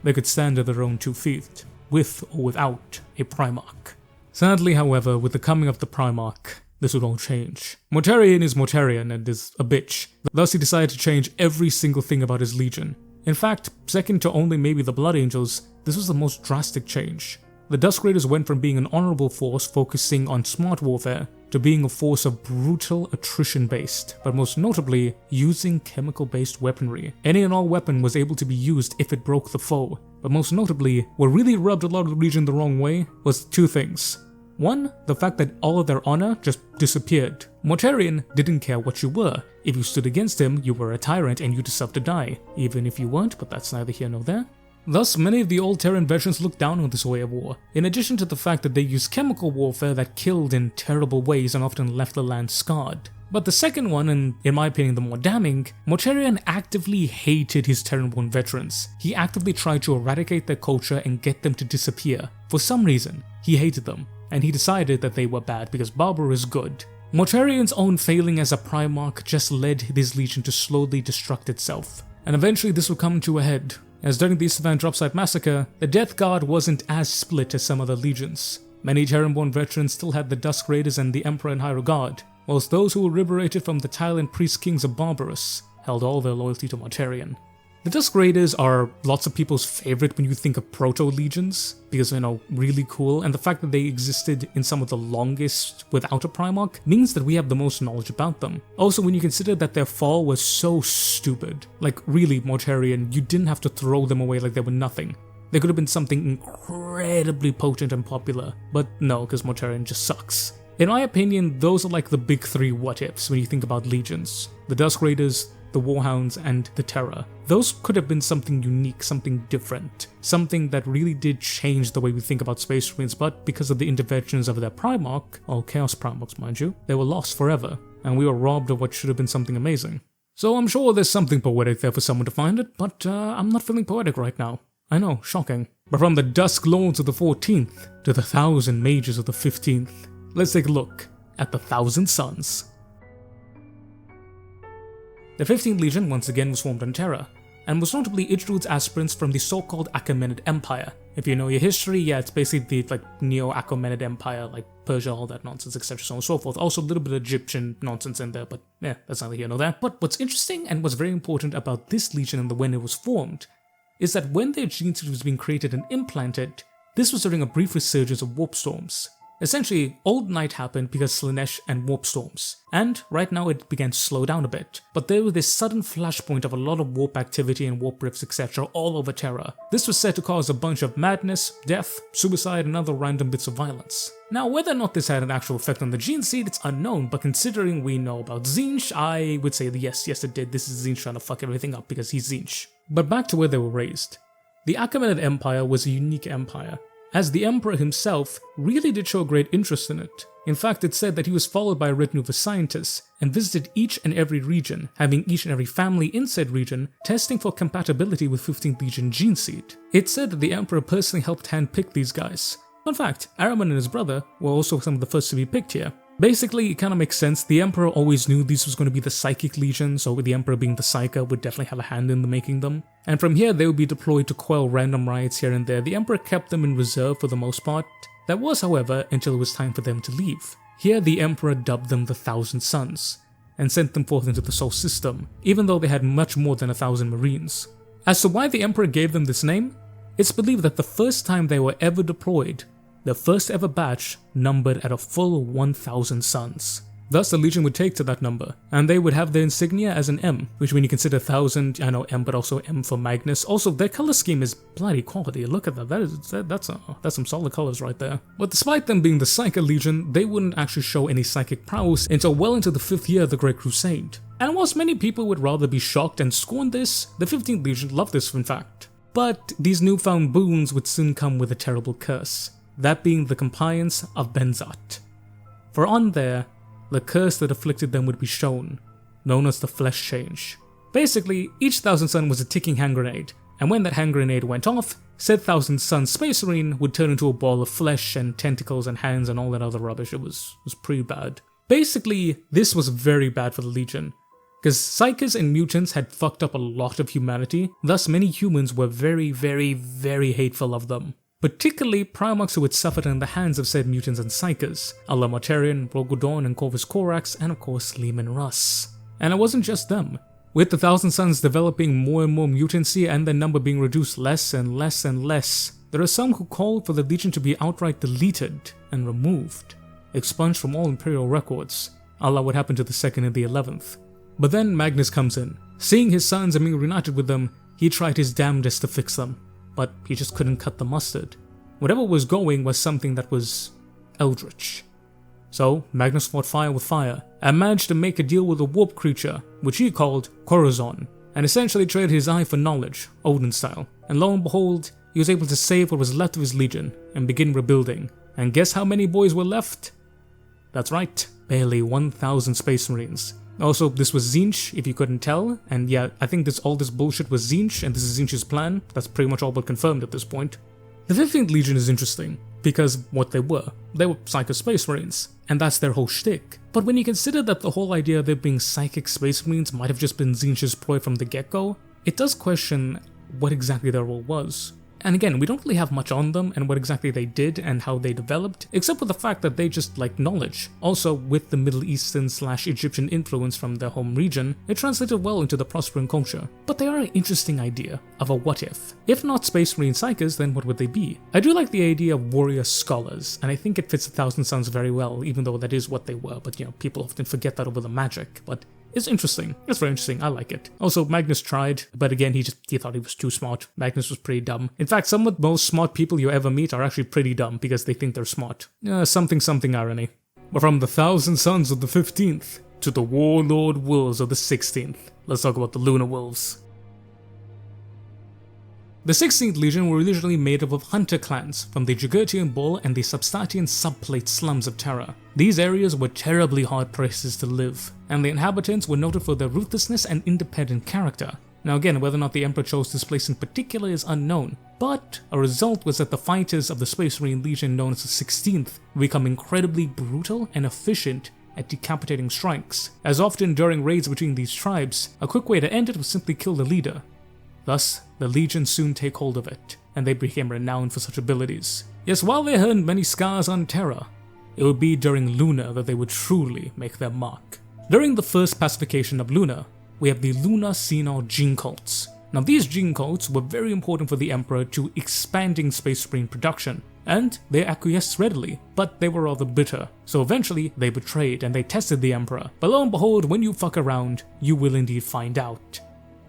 They could stand on their own 2 feet, with or without a Primarch. Sadly, however, with the coming of the Primarch, this would all change. Mortarion is Mortarion and is a bitch, thus he decided to change every single thing about his legion. In fact, second to only maybe the Blood Angels, this was the most drastic change. The Dusk Raiders went from being an honourable force focusing on smart warfare to being a force of brutal attrition-based, but most notably, using chemical-based weaponry. Any and all weapon was able to be used if it broke the foe, but most notably, what really rubbed a lot of the Legion the wrong way was 2 things. One, the fact that all of their honour just disappeared. Mortarion didn't care what you were. If you stood against him, you were a tyrant and you deserved to die, even if you weren't, but that's neither here nor there. Thus, many of the old Terran veterans looked down on this way of war, in addition to the fact that they used chemical warfare that killed in terrible ways and often left the land scarred. But the second one, and in my opinion the more damning, Mortarion actively hated his Terran-born veterans. He actively tried to eradicate their culture and get them to disappear. For some reason, he hated them, and he decided that they were bad because Barbara is good. Mortarion's own failing as a Primarch just led his legion to slowly destruct itself, and eventually this would come to a head. As during the Savannah Dropsite Massacre, the Death Guard wasn't as split as some other legions. Many Terran-born veterans still had the Dusk Raiders and the Emperor in high regard, whilst those who were liberated from the tyrant priest kings of Barbarous held all their loyalty to Mortarion. The Dusk Raiders are lots of people's favorite when you think of proto-legions, because really cool, and the fact that they existed in some of the longest without a Primarch means that we have the most knowledge about them. Also, when you consider that their fall was so stupid, like really Mortarion, you didn't have to throw them away like they were nothing. They could have been something incredibly potent and popular, but no, because Mortarion just sucks. In my opinion, those are like the big 3 what-ifs when you think about legions. The Dusk Raiders, the War Hounds, and the Terra. Those could have been something unique, something different, something that really did change the way we think about Space Marines, but because of the interventions of their Primarch, all Chaos Primarchs mind you, they were lost forever, and we were robbed of what should have been something amazing. So I'm sure there's something poetic there for someone to find it, but I'm not feeling poetic right now. I know, shocking. But from the Dusk Lords of the 14th to the 1,000 Mages of the 15th, let's take a look at the 1,000 Suns. The 15th Legion once again was formed on Terra, and was notably Idru's aspirants from the so-called Achaemenid Empire. If you know your history, yeah, it's basically the Neo-Achaemenid Empire, like Persia, all that nonsense, etc, so on and so forth. Also a little bit of Egyptian nonsense in there, but yeah, that's neither here nor there. But what's interesting and what's very important about this legion and when it was formed, is that when their gene seed was being created and implanted, this was during a brief resurgence of warp storms. Essentially, Old Night happened because Slaanesh and warp storms, and right now it began to slow down a bit, but there was this sudden flashpoint of a lot of warp activity and warp rifts etc. all over Terra. This was said to cause a bunch of madness, death, suicide and other random bits of violence. Now, whether or not this had an actual effect on the gene seed, it's unknown, but considering we know about Tzeentch, I would say that yes it did. This is Tzeentch trying to fuck everything up because he's Tzeentch. But back to where they were raised. The Achaemenid Empire was a unique empire, as the Emperor himself really did show great interest in it. In fact, it's said that he was followed by a retinue of scientists and visited each and every region, having each and every family in said region testing for compatibility with 15th Legion gene seed. It's said that the Emperor personally helped handpick these guys. Fun fact, Ahriman and his brother were also some of the first to be picked here. Basically, it kind of makes sense. The Emperor always knew these was going to be the Psychic Legion, so with the Emperor being the Psyker would definitely have a hand in the making them. And from here, they would be deployed to quell random riots here and there. The Emperor kept them in reserve for the most part. That was, however, until it was time for them to leave. Here, the Emperor dubbed them the 1,000 Sons, and sent them forth into the Sol system, even though they had much more than 1,000 Marines. As to why the Emperor gave them this name, it's believed that the first time they were ever deployed, the first ever batch numbered at a full 1,000 sons. Thus the Legion would take to that number, and they would have their insignia as an M, which when you consider 1,000, I know M, but also M for Magnus. Also, their color scheme is bloody quality. Look at that. That's some solid colors right there. But despite them being the Psychic Legion, they wouldn't actually show any psychic prowess until well into the 5th year of the Great Crusade. And whilst many people would rather be shocked and scorn this, the 15th Legion loved this in fact. But these newfound boons would soon come with a terrible curse, that being the compliance of Benzat. For on there, the curse that afflicted them would be shown, known as the Flesh Change. Basically, each 1,000 Sun was a ticking hand grenade, and when that hand grenade went off, said 1,000 Sun Space Marine would turn into a ball of flesh and tentacles and hands and all that other rubbish. It was pretty bad. Basically, this was very bad for the Legion, because Psykers and mutants had fucked up a lot of humanity, thus many humans were very, very, very hateful of them. Particularly Primarchs who had suffered in the hands of said mutants and Psykers, a la Mortarion, Rogodon and Corvus Corax, and of course Leman Russ. And it wasn't just them. With the 1,000 Suns developing more and more mutancy and their number being reduced less and less and less, there are some who called for the Legion to be outright deleted and removed, expunged from all Imperial records, a la what happened to the 2nd and the 11th. But then Magnus comes in. Seeing his sons and being reunited with them, he tried his damnedest to fix them, but he just couldn't cut the mustard. Whatever was going was something that was eldritch. So Magnus fought fire with fire, and managed to make a deal with a warp creature, which he called Corazon, and essentially traded his eye for knowledge, Odin style. And lo and behold, he was able to save what was left of his legion, and begin rebuilding. And guess how many boys were left? That's right, barely 1,000 Space Marines. Also, this was Tzeentch, if you couldn't tell, and yeah, I think all this bullshit was Tzeentch, and this is Tzeentch's plan. That's pretty much all but confirmed at this point. The 15th Legion is interesting, because what they were Psycho Space Marines, and that's their whole shtick. But when you consider that the whole idea of there being Psychic Space Marines might have just been Tzeentch's ploy from the get-go, it does question what exactly their role was. And again, we don't really have much on them and what exactly they did and how they developed, except for the fact that they just like knowledge. Also, with the Middle Eastern / Egyptian influence from their home region, it translated well into the prospering culture. But they are an interesting idea of a what if. If not Space Marine Psychers, then what would they be? I do like the idea of warrior scholars, and I think it fits 1,000 Suns very well, even though that is what they were, but people often forget that over the magic, but it's interesting. It's very interesting. I like it. Also, Magnus tried, but again, he thought he was too smart. Magnus was pretty dumb. In fact, some of the most smart people you ever meet are actually pretty dumb because they think they're smart. Something irony. But from the 1,000 Sons of the 15th to the Warlord Wolves of the 16th, let's talk about the Lunar Wolves. The 16th Legion were originally made up of hunter clans from the Jugurtian Bull and the Substatian subplate slums of Terra. These areas were terribly hard places to live, and the inhabitants were noted for their ruthlessness and independent character. Now again, whether or not the Emperor chose this place in particular is unknown, but a result was that the fighters of the Space Marine Legion known as the 16th would become incredibly brutal and efficient at decapitating strikes, as often during raids between these tribes, a quick way to end it was simply kill the leader. Thus, the Legion soon take hold of it, and they became renowned for such abilities. Yes, while they earned many scars on Terra, it would be during Luna that they would truly make their mark. During the first pacification of Luna, we have the Luna Senile gene cults. Now these gene cults were very important for the Emperor to expanding Space Marine production, and they acquiesced readily, but they were rather bitter. So eventually, they betrayed and they tested the Emperor. But lo and behold, when you fuck around, you will indeed find out.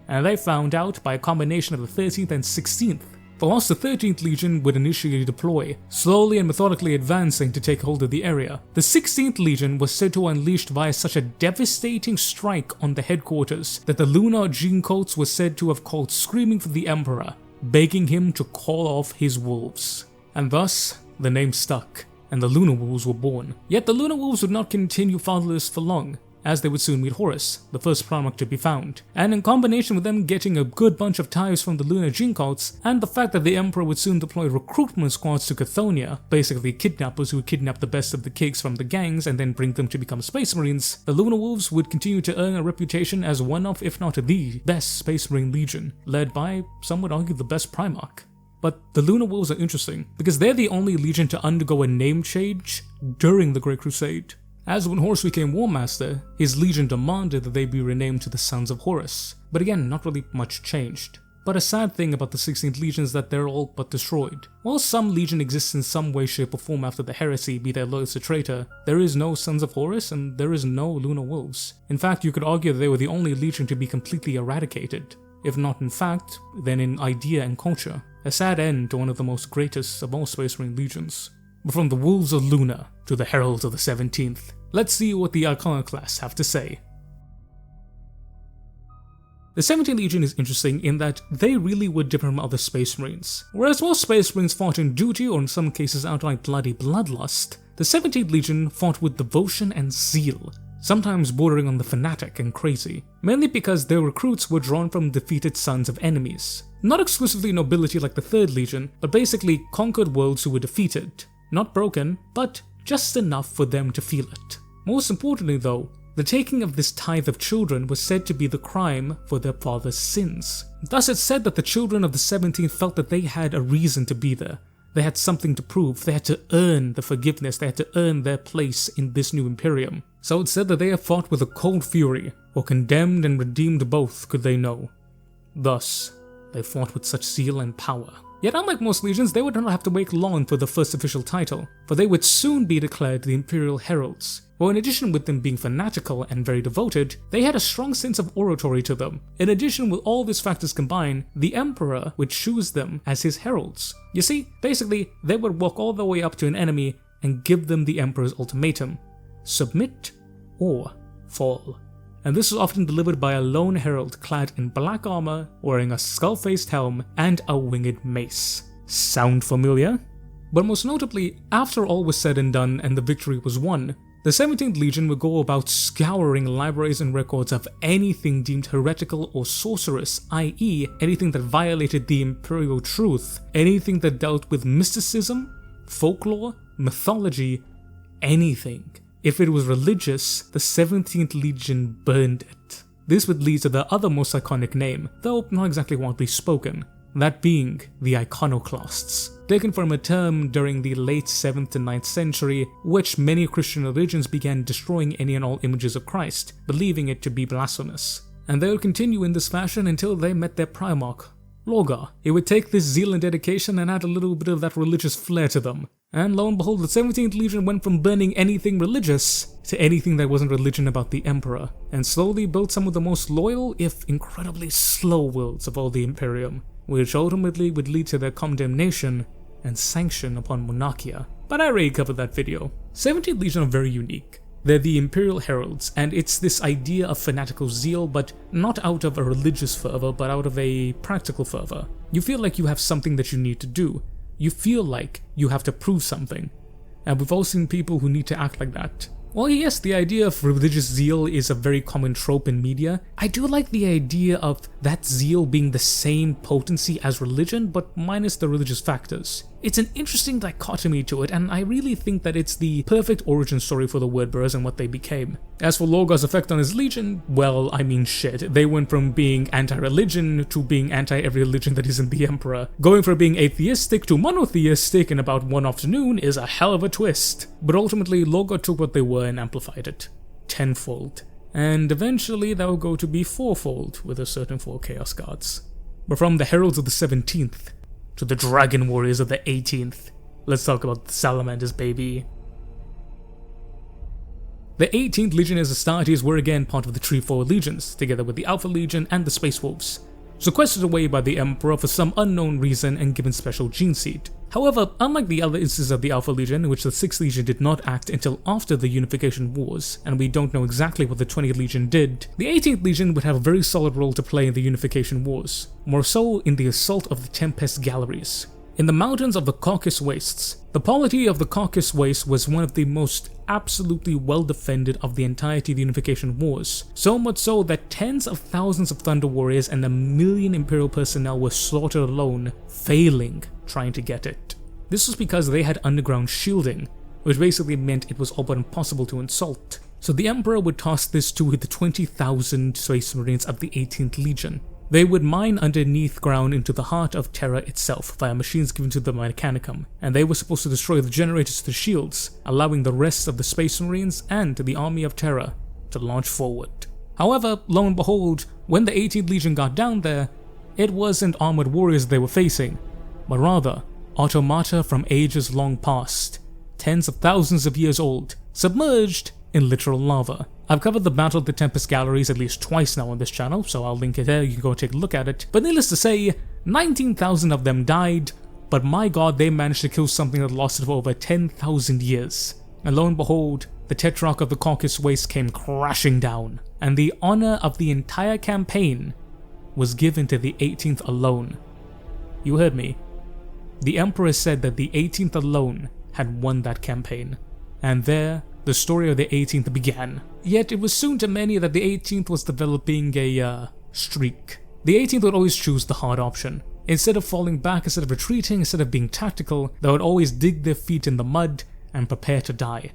And they found out by a combination of the 13th and 16th. For whilst the 13th Legion would initially deploy, slowly and methodically advancing to take hold of the area, the 16th Legion was said to unleash via such a devastating strike on the headquarters that the lunar gene cults were said to have called screaming for the Emperor, begging him to call off his wolves. And thus, the name stuck, and the Lunar Wolves were born. Yet the Lunar Wolves would not continue fatherless for long, as they would soon meet Horus, the first Primarch to be found. And in combination with them getting a good bunch of ties from the lunar gene cults, and the fact that the Emperor would soon deploy recruitment squads to Chthoniya, basically kidnappers who would kidnap the best of the cakes from the gangs and then bring them to become Space Marines, the Lunar Wolves would continue to earn a reputation as one of, if not the best Space Marine Legion, led by, some would argue, the best Primarch. But the Lunar Wolves are interesting, because they're the only legion to undergo a name change during the Great Crusade. As when Horus became War Master, his legion demanded that they be renamed to the Sons of Horus, but again, not really much changed. But a sad thing about the 16th Legion is that they're all but destroyed. While some legion exists in some way, shape or form after the heresy, be their loyalist a traitor, there is no Sons of Horus and there is no Lunar Wolves. In fact, you could argue that they were the only legion to be completely eradicated. If not in fact, then in idea and culture. A sad end to one of the most greatest of all Space Marine legions. But from the Wolves of Luna to the Heralds of the 17th, let's see what the Iconoclasts have to say. The 17th Legion is interesting in that they really were different from other Space Marines. Whereas most Space Marines fought in duty or in some cases outright bloody bloodlust, the 17th Legion fought with devotion and zeal, sometimes bordering on the fanatic and crazy, mainly because their recruits were drawn from defeated sons of enemies. Not exclusively nobility like the 3rd Legion, but basically conquered worlds who were defeated. Not broken, but just enough for them to feel it. Most importantly though, the taking of this tithe of children was said to be the crime for their father's sins. Thus it's said that the children of the 17th felt that they had a reason to be there. They had something to prove, they had to earn the forgiveness, they had to earn their place in this new Imperium. So it's said that they have fought with a cold fury, or condemned and redeemed both could they know. Thus, they fought with such zeal and power. Yet unlike most legions, they would not have to wait long for the first official title, for they would soon be declared the Imperial Heralds. Well, in addition with them being fanatical and very devoted, they had a strong sense of oratory to them. In addition, with all these factors combined, the Emperor would choose them as his heralds. You see, basically, they would walk all the way up to an enemy and give them the Emperor's ultimatum: submit or fall. And this was often delivered by a lone herald clad in black armor, wearing a skull-faced helm and a winged mace. Sound familiar? But most notably, after all was said and done and the victory was won, the 17th Legion would go about scouring libraries and records of anything deemed heretical or sorcerous, i.e. anything that violated the imperial truth, anything that dealt with mysticism, folklore, mythology, anything. If it was religious, the 17th Legion burned it. This would lead to the other most iconic name, though not exactly widely spoken, that being the Iconoclasts, taken from a term during the late 7th to 9th century, which many Christian religions began destroying any and all images of Christ, believing it to be blasphemous. And they would continue in this fashion until they met their Primarch, Lorgar. He would take this zeal and dedication and add a little bit of that religious flair to them. And lo and behold, the 17th Legion went from burning anything religious to anything that wasn't religion about the Emperor, and slowly built some of the most loyal, if incredibly slow-willed of all the Imperium, which ultimately would lead to their condemnation and sanction upon Monarchia. But I already covered that video. 17th Legion are very unique. They're the Imperial Heralds, and it's this idea of fanatical zeal, but not out of a religious fervor, but out of a practical fervor. You feel like you have something that you need to do. You feel like you have to prove something. And we've all seen people who need to act like that. Well, yes, the idea of religious zeal is a very common trope in media. I do like the idea of that zeal being the same potency as religion, but minus the religious factors. It's an interesting dichotomy to it, and I really think that it's the perfect origin story for the Wordbearers and what they became. As for Lorgar's effect on his legion, well, I mean shit. They went from being anti-religion to being anti-every religion that isn't the Emperor. Going from being atheistic to monotheistic in about one afternoon is a hell of a twist. But ultimately, Lorgar took what they were and amplified it tenfold. And eventually that will go to be fourfold with a certain 4 Chaos Guards. But from the Heralds of the 17th to the Dragon Warriors of the 18th, let's talk about the Salamanders, baby. The 18th Legion as Astartes were again part of the Treefold Legions, together with the Alpha Legion and the Space Wolves, sequestered away by the Emperor for some unknown reason and given special gene seed. However, unlike the other instances of the Alpha Legion, in which the 6th Legion did not act until after the Unification Wars, and we don't know exactly what the 20th Legion did, the 18th Legion would have a very solid role to play in the Unification Wars, more so in the assault of the Tempest Galleries. In the mountains of the Caucasus Wastes, the polity of the Caucasus Wastes was one of the most absolutely well defended of the entirety of the Unification Wars, so much so that tens of thousands of Thunder Warriors and 1 million Imperial personnel were slaughtered alone, failing trying to get it. This was because they had underground shielding, which basically meant it was all but impossible to assault. So the Emperor would task this to the 20,000 Space Marines of the 18th Legion. They would mine underneath ground into the heart of Terra itself via machines given to the Mechanicum, and they were supposed to destroy the generators to the shields, allowing the rest of the Space Marines and the army of Terra to launch forward. However, lo and behold, when the 18th Legion got down there, it wasn't armored warriors they were facing, but rather automata from ages long past, tens of thousands of years old, submerged in literal lava. I've covered the Battle of the Tempest Galleries at least twice now on this channel, so I'll link it there, you can go take a look at it. But needless to say, 19,000 of them died, but my god, they managed to kill something that lasted for over 10,000 years. And lo and behold, the Tetrarch of the Caucasus Wastes came crashing down, and the honor of the entire campaign was given to the 18th alone. You heard me. The Emperor said that the 18th alone had won that campaign, and there, the story of the 18th began. Yet it was soon to many that the 18th was developing a streak. The 18th would always choose the hard option. Instead of falling back, instead of retreating, instead of being tactical, they would always dig their feet in the mud and prepare to die.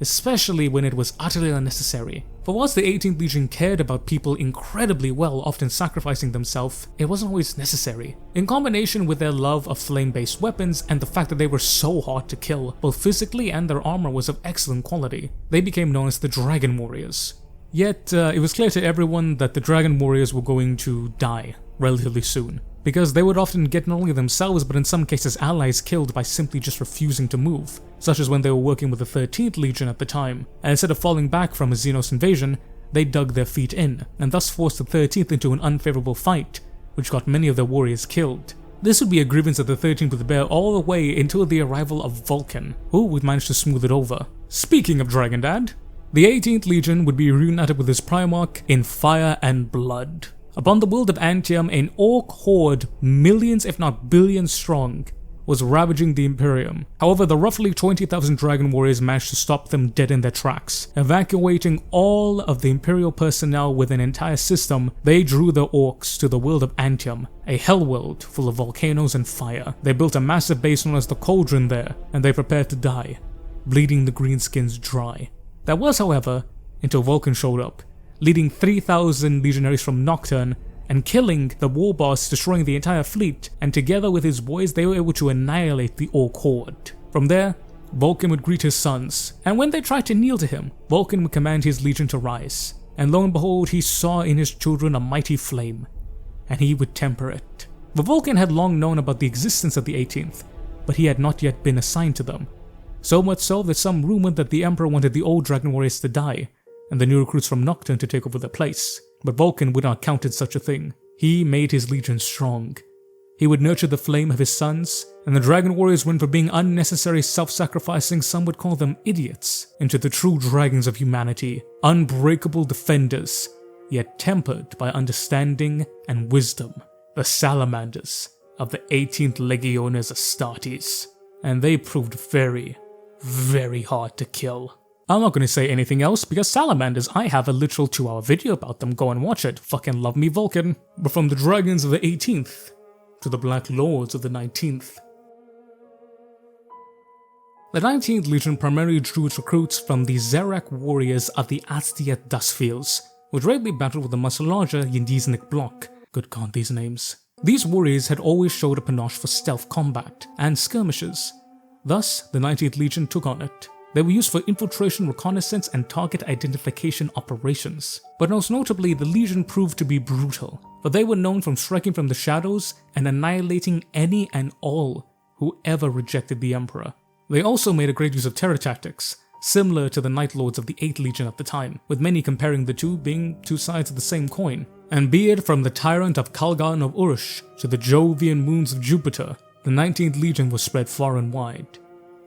Especially when it was utterly unnecessary. For whilst the 18th Legion cared about people incredibly well, often sacrificing themselves, it wasn't always necessary. In combination with their love of flame-based weapons and the fact that they were so hard to kill, both physically and their armor was of excellent quality, they became known as the Dragon Warriors. Yet, it was clear to everyone that the Dragon Warriors were going to die relatively soon, because they would often get not only themselves but in some cases allies killed by simply just refusing to move, such as when they were working with the 13th Legion at the time, and instead of falling back from a Xenos invasion, they dug their feet in, and thus forced the 13th into an unfavorable fight, which got many of their warriors killed. This would be a grievance that the 13th would bear all the way until the arrival of Vulcan, who would manage to smooth it over. Speaking of Dragon Dad, the 18th Legion would be reunited with his Primarch in fire and blood. Upon the world of Antium, an orc horde, millions if not billions strong, was ravaging the Imperium. However, the roughly 20,000 Dragon Warriors managed to stop them dead in their tracks. Evacuating all of the Imperial personnel with an entire system, they drew the orcs to the world of Antium, a hell world full of volcanoes and fire. They built a massive base known as the Cauldron there, and they prepared to die, bleeding the greenskins dry. That was, however, until Vulcan showed up, leading 3,000 legionaries from Nocturne and killing the war boss, destroying the entire fleet, and together with his boys they were able to annihilate the orc horde. From there, Vulcan would greet his sons, and when they tried to kneel to him, Vulcan would command his legion to rise, and lo and behold he saw in his children a mighty flame, and he would temper it. For Vulcan had long known about the existence of the 18th, but he had not yet been assigned to them. So much so that some rumored that the Emperor wanted the old Dragon Warriors to die, and the new recruits from Nocturne to take over their place. But Vulcan would not counted such a thing. He made his legion strong. He would nurture the flame of his sons, and the Dragon Warriors went from being unnecessary self-sacrificing, some would call them idiots, into the true dragons of humanity, unbreakable defenders, yet tempered by understanding and wisdom, the salamanders of the 18th Legiones Astartes. And they proved very, very hard to kill. I'm not going to say anything else because salamanders, I have a literal 2-hour video about them, go and watch it, fucking love me Vulcan. But from the dragons of the 18th to the Black Lords of the 19th. The 19th Legion primarily drew its recruits from the Zerak warriors of the Aztec Dustfields, which regularly battled with the much larger Yindiznik bloc. Good god, these names. These warriors had always showed a panache for stealth combat and skirmishes. Thus, the 19th Legion took on it. They were used for infiltration, reconnaissance, and target identification operations. But most notably, the Legion proved to be brutal, for they were known from striking from the shadows and annihilating any and all who who ever rejected the Emperor. They also made a great use of terror tactics, similar to the Night Lords of the 8th Legion at the time, with many comparing the two being two sides of the same coin. And be it from the Tyrant of Kalgan of Urush to the Jovian Wounds of Jupiter, the 19th Legion was spread far and wide,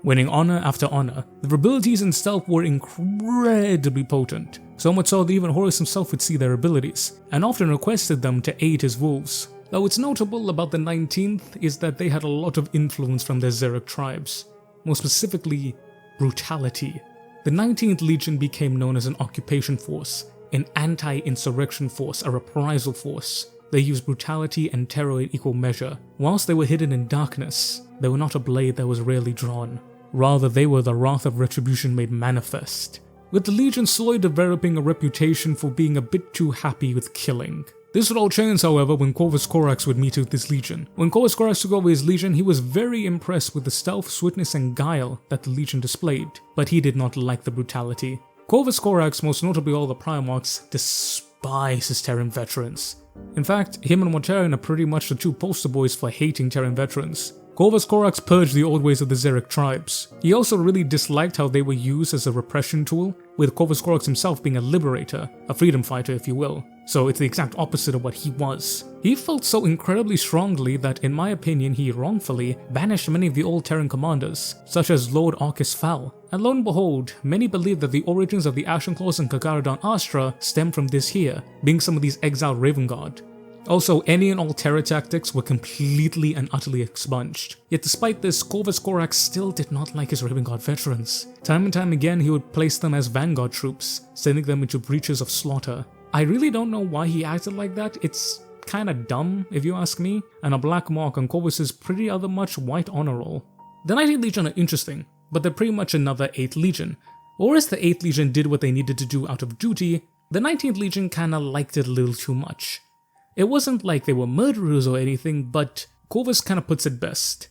winning honor after honor. Their abilities and stealth were incredibly potent, so much so that even Horus himself would see their abilities, and often requested them to aid his wolves. Though what's notable about the 19th is that they had a lot of influence from their Xeric tribes, more specifically, brutality. The 19th Legion became known as an occupation force, an anti-insurrection force, a reprisal force. They used brutality and terror in equal measure. Whilst they were hidden in darkness, they were not a blade that was rarely drawn. Rather, they were the wrath of retribution made manifest, with the Legion slowly developing a reputation for being a bit too happy with killing. This would all change, however, when Corvus Corax would meet with this legion. When Corvus Corax took over his legion, he was very impressed with the stealth, swiftness, and guile that the legion displayed, but he did not like the brutality. Corvus Corax, most notably all the Primarchs, despise his Terran veterans. In fact, him and Mortarion are pretty much the two poster boys for hating Terran veterans. Corvus Corax purged the old ways of the Xeric tribes. He also really disliked how they were used as a repression tool, with Corvus Corax himself being a liberator, a freedom fighter if you will. So it's the exact opposite of what he was. He felt so incredibly strongly that, in my opinion, he wrongfully banished many of the old Terran commanders, such as Lord Arcus Fal. And lo and behold, many believe that the origins of the Ashenclaws and Kagaradon Astra stem from this here, being some of these exiled Raven Guard. Also, any and all terror tactics were completely and utterly expunged. Yet despite this, Corvus Corax still did not like his Raven Guard veterans. Time and time again, he would place them as vanguard troops, sending them into breaches of slaughter. I really don't know why he acted like that. It's kinda dumb, if you ask me, and a black mark on Corvus's pretty other much white honor roll. The 19th Legion are interesting, but they're pretty much another 8th Legion. Or as the 8th Legion did what they needed to do out of duty, the 19th Legion kinda liked it a little too much. It wasn't like they were murderers or anything, but Corvus kinda puts it best.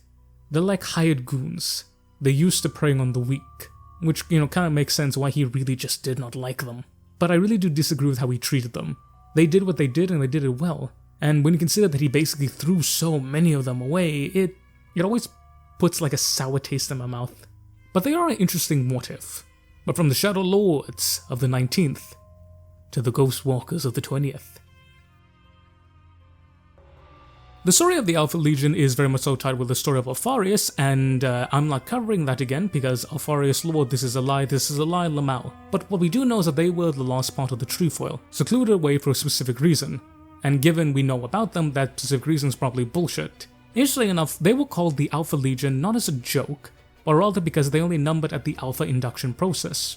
They're like hired goons. They're used to preying on the weak, which, kinda makes sense why he really just did not like them. But I really do disagree with how he treated them. They did what they did and they did it well. And when you consider that he basically threw so many of them away, it always puts like a sour taste in my mouth. But they are an interesting what if. But from the Shadow Lords of the 19th to the Ghost Walkers of the 20th. The story of the Alpha Legion is very much so tied with the story of Alfarius, and I'm not covering that again because Alfarius Lord, this is a lie, Lamau. But what we do know is that they were the last part of the trefoil, secluded away for a specific reason. And given we know about them, that specific reason is probably bullshit. Interestingly enough, they were called the Alpha Legion not as a joke, but rather because they only numbered at the Alpha induction process.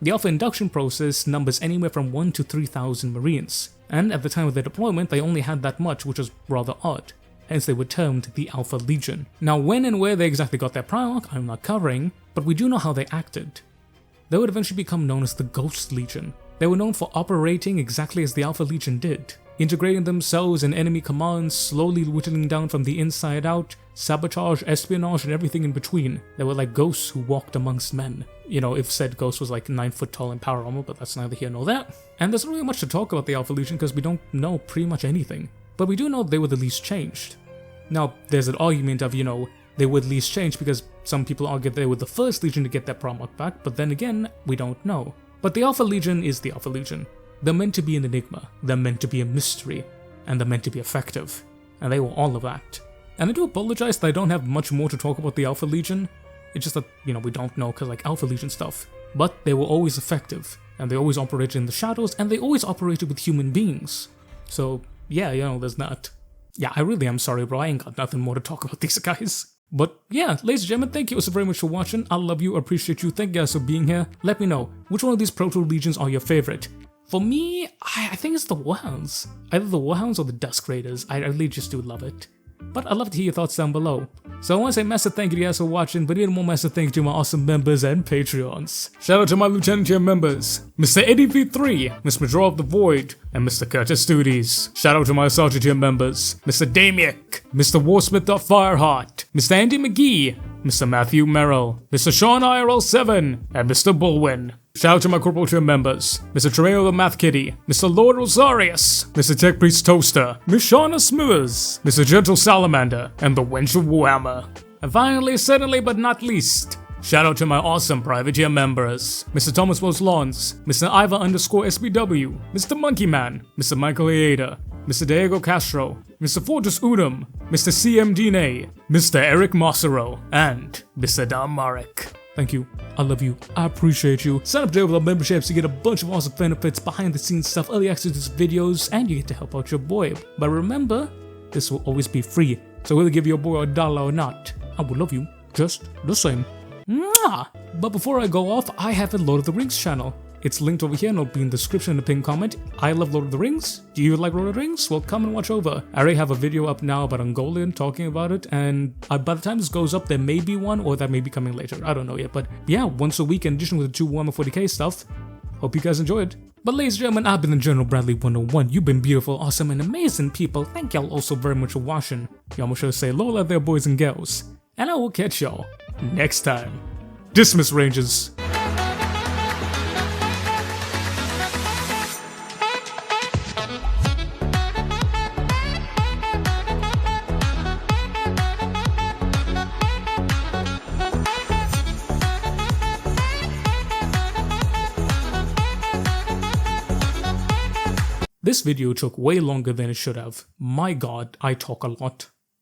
The Alpha induction process numbers anywhere from 1 to 3,000 Marines, and at the time of their deployment they only had that much, which was rather odd. Hence they were termed the Alpha Legion. Now when and where they exactly got their Primarch, I'm not covering, but we do know how they acted. They would eventually become known as the Ghost Legion. They were known for operating exactly as the Alpha Legion did, integrating themselves in enemy commands, slowly whittling down from the inside out, sabotage, espionage, and everything in between. They were like ghosts who walked amongst men. If said ghost was like 9 foot tall in power armor, but that's neither here nor there. And there's not really much to talk about the Alpha Legion because we don't know pretty much anything. But we do know they were the least changed. Now, there's an argument of, they were the least changed because some people argue they were the first Legion to get their Primarch back, but then again, we don't know. But the Alpha Legion is the Alpha Legion. They're meant to be an enigma, they're meant to be a mystery, and they're meant to be effective. And they were all of that. And I do apologize that I don't have much more to talk about the Alpha Legion. It's just that, we don't know because Alpha Legion stuff. But they were always effective, and they always operated in the shadows, and they always operated with human beings. So, yeah, there's that. Yeah, I really am sorry, bro, I ain't got nothing more to talk about these guys. But yeah, ladies and gentlemen, thank you so very much for watching. I love you, appreciate you, thank you guys for being here. Let me know, which one of these Proto Legions are your favorite? For me, I think it's the War Hounds. Either the War Hounds or the Dusk Raiders. I really just do love it. But I'd love to hear your thoughts down below. So I want to say massive thank you to you guys for watching, but even more massive thank you to my awesome members and Patreons. Shout out to my Lieutenant tier members, Mr. Eddie V3, Mr. Draw of the Void, and Mr. Curtis Studies. Shout out to my Sergeant tier members, Mr. Damiak, Mr. Warsmith.Fireheart, Mr. Andy McGee, Mr. Matthew Merrill, Mr. Sean IRL7, and Mr. Bullwin. Shout out to my Corporal tier members, Mr. Tremaine the Math Kitty, Mr. Lord Rosarius, Mr. Tech Priest Toaster, Miss Shauna Smithers, Mr. Gentle Salamander, and the Wench of Warhammer. And finally, certainly but not least, shout out to my awesome privateer members, Mr. Thomas Wells Lawns, Mr. Iva_SBW, Mr. Monkey Man, Mr. Michael Aeda, Mr. Diego Castro, Mr. Fortus Udum, Mr. CM Dine, Mr. Eric Mossero, and Mr. Dom Marek. Thank you. I love you. I appreciate you. Sign up to the memberships to get a bunch of awesome benefits, behind the scenes stuff, early access to videos, and you get to help out your boy. But remember, this will always be free. So whether give your boy $1 or not, I will love you just the same. Mwah! But before I go off, I have a Lord of the Rings channel. It's linked over here and it'll be in the description and the pinned comment. I love Lord of the Rings. Do you like Lord of the Rings? Well, come and watch over. I already have a video up now about Ungoliant talking about it, and by the time this goes up, there may be one, or that may be coming later. I don't know yet, but yeah, once a week in addition with the 2 Warhammer 40k stuff. Hope you guys enjoyed. But ladies and gentlemen, I've been the General Bradley 101. You've been beautiful, awesome, and amazing people. Thank y'all also very much for watching. Y'all make sure to say hello out there, boys and girls. And I will catch y'all next time. Dismiss, Rangers. This video took way longer than it should have. My god, I talk a lot.